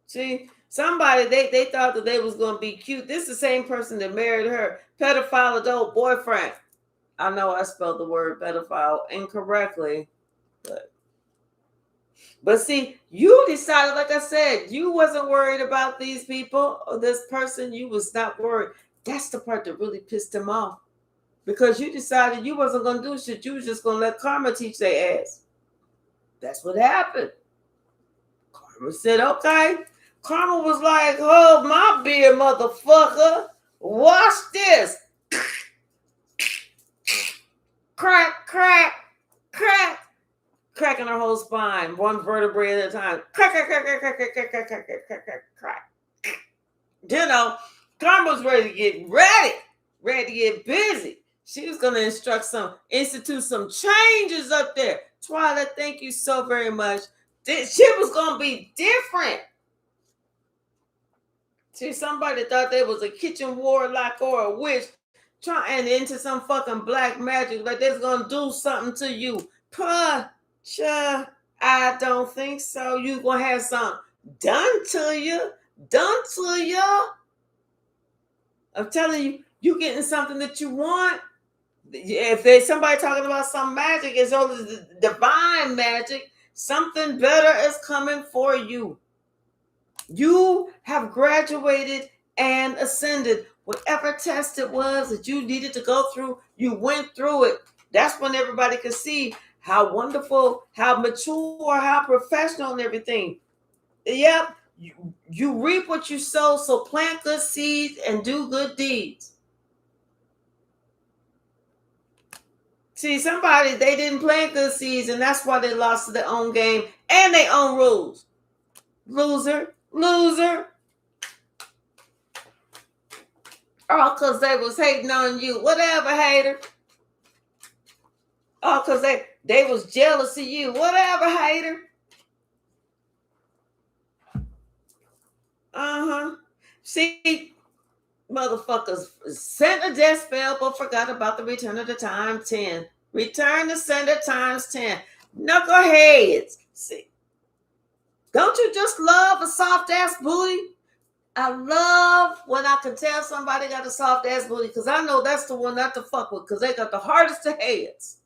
See, Somebody, they thought that they was going to be cute. This is the same person that married her pedophile adult boyfriend. I know I spelled the word pedophile incorrectly, but see, you decided, like I said, you wasn't worried about these people or this person. You was not worried. That's the part that really pissed him off, because you decided you wasn't going to do shit. You was just going to let karma teach their ass. That's what happened. Karma said, okay. Karma was like, oh, my beer, motherfucker. Watch this. Crack, crack, crack. Cracking her whole spine, one vertebrae at a time. Crack, crack, crack, crack, crack, crack, crack, crack, crack, crack, crack, crack, crack. You know, Karma's ready to get busy. She was going to institute some changes up there. Twyla, thank you so very much. This shit was going to be different. See, somebody thought they was a kitchen warlock or a witch trying into some fucking black magic, like they're going to do something to you. Sure, I don't think so. You going to have something done to you. I'm telling you, you getting something that you want. If there's somebody talking about some magic, as though it's divine magic, something better is coming for you. You have graduated and ascended. Whatever test it was that you needed to go through, you went through it. That's when everybody could see how wonderful, how mature, how professional and everything. Yep, you reap what you sow, so plant good seeds and do good deeds. See, somebody, they didn't plant good seeds, and that's why they lost their own game and their own rules. Loser. Oh, because they was hating on you. Whatever, hater. Oh, because they was jealous of you. Whatever, hater. See, motherfuckers sent a death spell but forgot about the return of the time 10. Return the sender times 10. Knuckleheads. See, don't you just love a soft ass booty? I love when I can tell somebody got a soft ass booty, because I know that's the one not to fuck with, because they got the hardest of heads.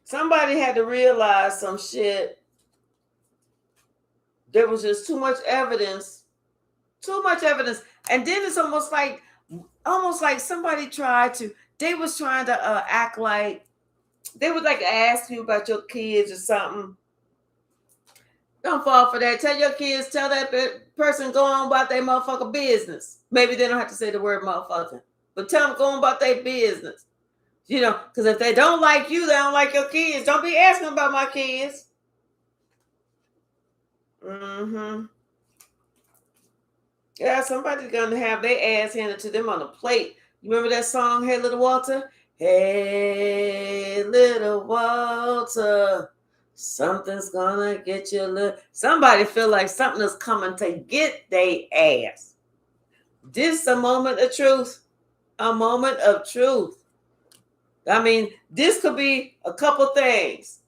Somebody had to realize some shit. There was just too much evidence. And then it's almost like somebody they was trying to act like, they would like ask you about your kids or something. Don't fall for that. Tell your kids, tell that person go on about their motherfucking business. Maybe they don't have to say the word motherfucker, but tell them go on about their business. You know, because if they don't like you, they don't like your kids. Don't be asking about my kids. Yeah, somebody's going to have their ass handed to them on a plate. You remember that song, Hey Little Walter? Hey Little Walter, something's going to get you. Somebody feel like something is coming to get their ass. This is a moment of truth. A moment of truth. I mean, this could be a couple things.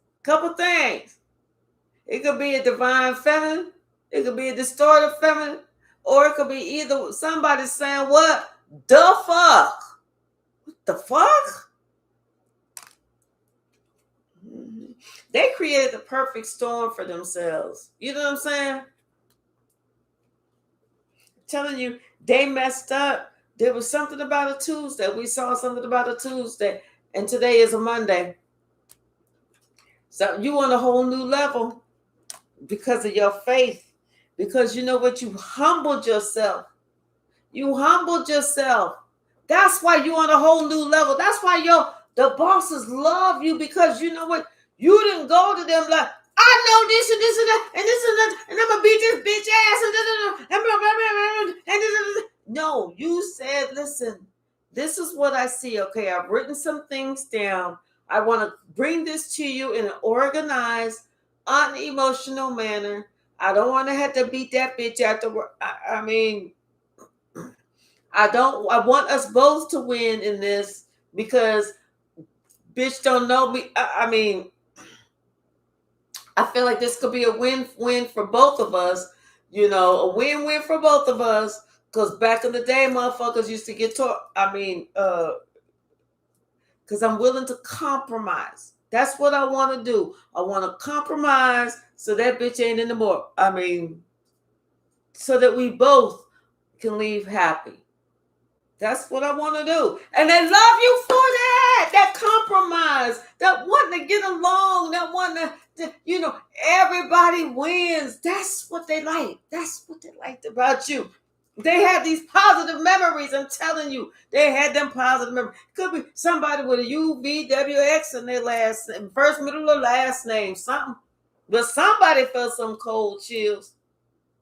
It could be a divine feminine. It could be a distorted feminine. Or it could be either somebody saying, what the fuck? What the fuck? They created the perfect storm for themselves. You know what I'm saying? I'm telling you, they messed up. There was something about a Tuesday. We saw something about a Tuesday. And today is a Monday. So you on a whole new level because of your faith. Because you know what? You humbled yourself. That's why you on a whole new level. That's why the bosses love you, because you know what? You didn't go to them like, I know this and this and that and this and that, and I'm gonna beat this bitch ass and no, you said, listen, this is what I see. Okay, I've written some things down. I want to bring this to you in an organized, unemotional manner. I don't want to have to beat that bitch after work. I mean, I want us both to win in this, because bitch don't know me. I mean, I feel like this could be a win-win for both of us. A win-win for both of us. Because back in the day, motherfuckers used to get taught. Because I'm willing to compromise. That's what I want to do. I want to compromise so that bitch ain't in the more. So that we both can leave happy. That's what I want to do. And they love you for that. That compromise. That wanting to get along. That wanting to, everybody wins. That's what they like. That's what they liked about you. They had these positive memories. I'm telling you, they had them positive memories. Could be somebody with a UVWX in their last name, first, middle, or last name, something. But somebody felt some cold chills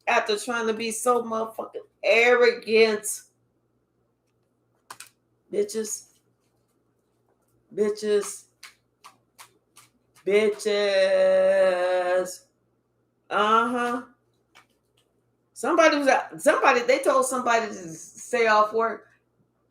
after trying to be so motherfucking arrogant. Bitches. They told somebody to stay off work.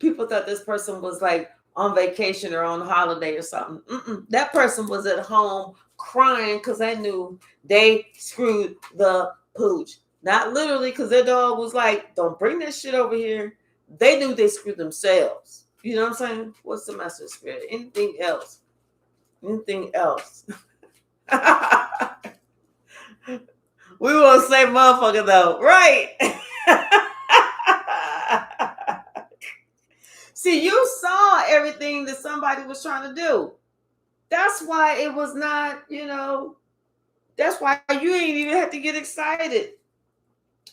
People thought this person was like on vacation or on holiday or something. That person was at home crying because they knew they screwed the pooch. Not literally, because their dog was like, don't bring that shit over here. They knew they screwed themselves. You know what I'm saying? What's the message, Spirit? Anything else? Anything else? We won't say motherfucker though. Right. See, you saw everything that somebody was trying to do. That's why it was not, that's why you ain't even have to get excited.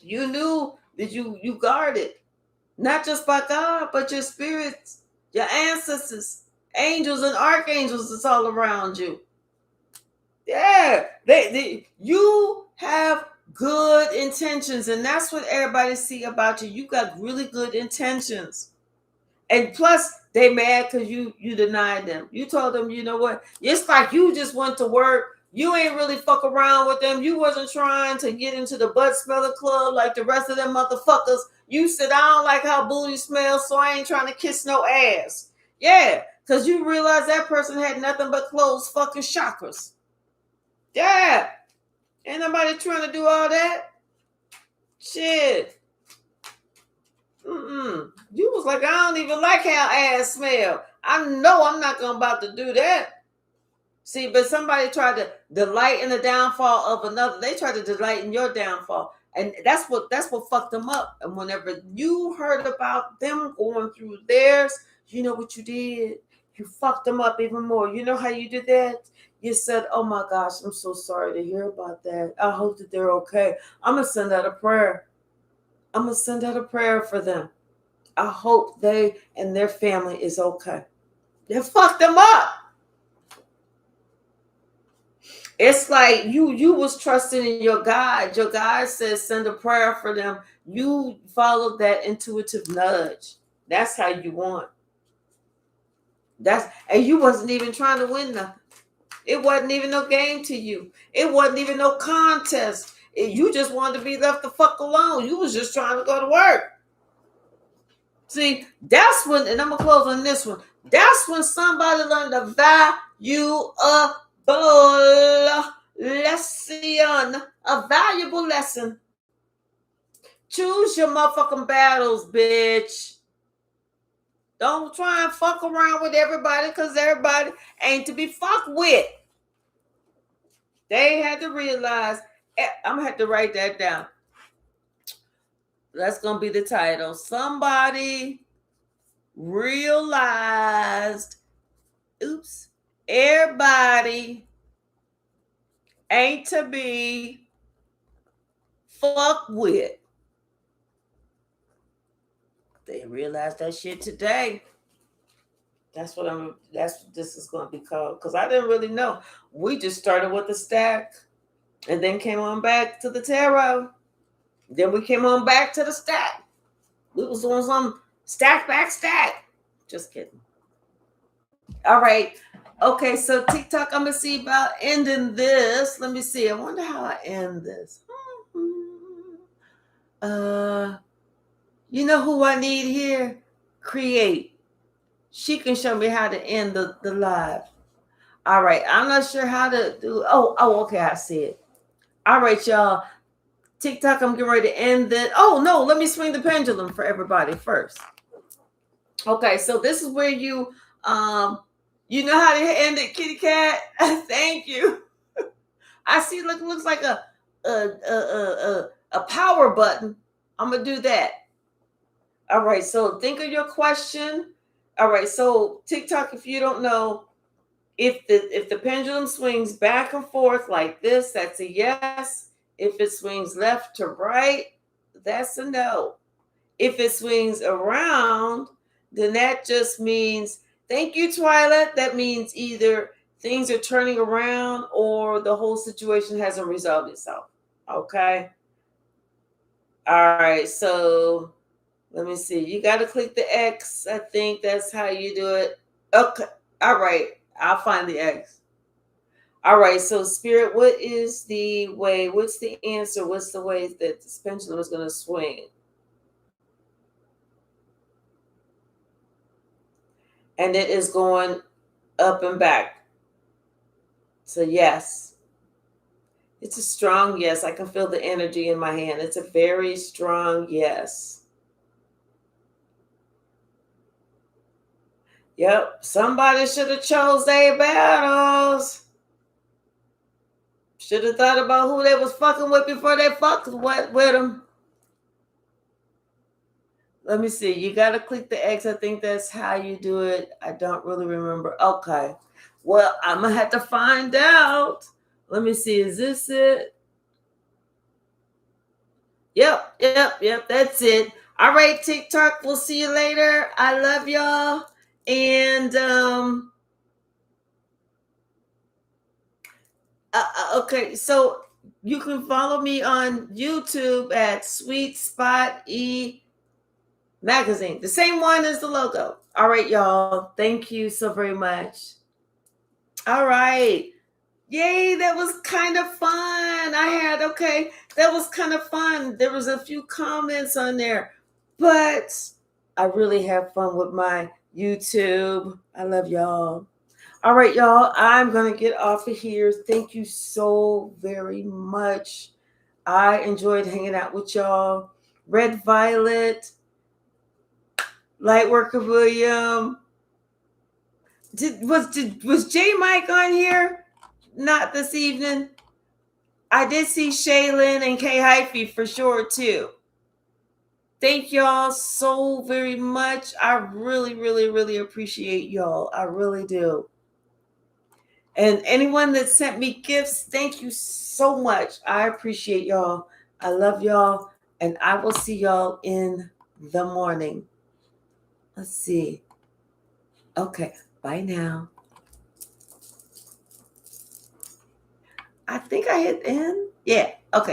You knew that you guarded, not just by God, but your spirits, your ancestors, angels and archangels that's all around you. Yeah, you have good intentions, and that's what everybody see about you. You got really good intentions. And plus, they mad because you denied them. You told them, you know what? It's like you just went to work. You ain't really fuck around with them. You wasn't trying to get into the butt smeller club like the rest of them motherfuckers. You said, I don't like how booty smells, so I ain't trying to kiss no ass. Yeah, because you realized that person had nothing but closed fucking chakras. Yeah. Ain't nobody trying to do all that. Shit. You was like, I don't even like how ass smell. I know I'm not about to do that. See, but somebody tried to delight in the downfall of another. They tried to delight in your downfall. And that's what fucked them up. And whenever you heard about them going through theirs, you know what you did? You fucked them up even more. You know how you did that? You said, oh my gosh, I'm so sorry to hear about that. I hope that they're okay. I'm going to send out a prayer. I'm going to send out a prayer for them. I hope they and their family is okay. They fucked them up. It's like you was trusting in your God. Your God says send a prayer for them. You followed that intuitive nudge. That's how you want. And you wasn't even trying to win nothing. It wasn't even no game to you. It wasn't even no contest. You just wanted to be left the fuck alone. You was just trying to go to work. See, that's when, and I'm going to close on this one. That's when somebody learned the valuable lesson. A valuable lesson. Choose your motherfucking battles, bitch. Don't try and fuck around with everybody because everybody ain't to be fucked with. They had to realize, I'm going to have to write that down. That's going to be the title. Somebody realized, everybody ain't to be fucked with. They realized that shit today. That's what this is going to be called. Because I didn't really know. We just started with the stack and then came on back to the tarot. Then we came on back to the stack. We was doing some stack back stack. Just kidding. All right. Okay, so TikTok, I'm going to see about ending this. Let me see. I wonder how I end this. You know who I need here? Create. She can show me how to end the live. All right. I'm not sure how to do. Oh, okay. I see it. All right, y'all. TikTok, I'm getting ready to end it. Oh, no. Let me swing the pendulum for everybody first. Okay. So this is where you know how to end it, kitty cat? Thank you. I see. Looks like a power button. I'm gonna do that. All right. So think of your question. All right. So TikTok, if you don't know, if the pendulum swings back and forth like this, that's a yes. If it swings left to right, that's a no. If it swings around, then that just means thank you, Twyla. That means either things are turning around or the whole situation hasn't resolved itself. Okay. All right. So let me see. You got to click the X. I think that's how you do it. Okay. All right. I'll find the X. All right. So, Spirit, what is the way? What's the answer? What's the way that this pendulum is going to swing? And it is going up and back. So, yes. It's a strong yes. I can feel the energy in my hand. It's a very strong yes. Yep. Somebody should have chose their battles. Should have thought about who they was fucking with before they fucked with them. Let me see. You got to click the X. I think that's how you do it. I don't really remember. Okay. Well, I'm going to have to find out. Let me see. Is this it? Yep. That's it. All right, TikTok. We'll see you later. I love y'all. And, okay. So you can follow me on YouTube at SweetSpot E Magazine. The same one as the logo. All right, y'all. Thank you so very much. All right. Yay, that was kind of fun. That was kind of fun. There was a few comments on there, but I really have fun with my YouTube. I love y'all. All right, y'all. I'm going to get off of here. Thank you so very much. I enjoyed hanging out with y'all. Red Violet, Lightworker William. Was J Mike on here? Not this evening. I did see Shaylin and Kay Hypsee for sure too. Thank y'all so very much. I really, really, really appreciate y'all. I really do. And anyone that sent me gifts, thank you so much. I appreciate y'all. I love y'all. And I will see y'all in the morning. Let's see. Okay. Bye now. I think I hit end. Yeah. Okay.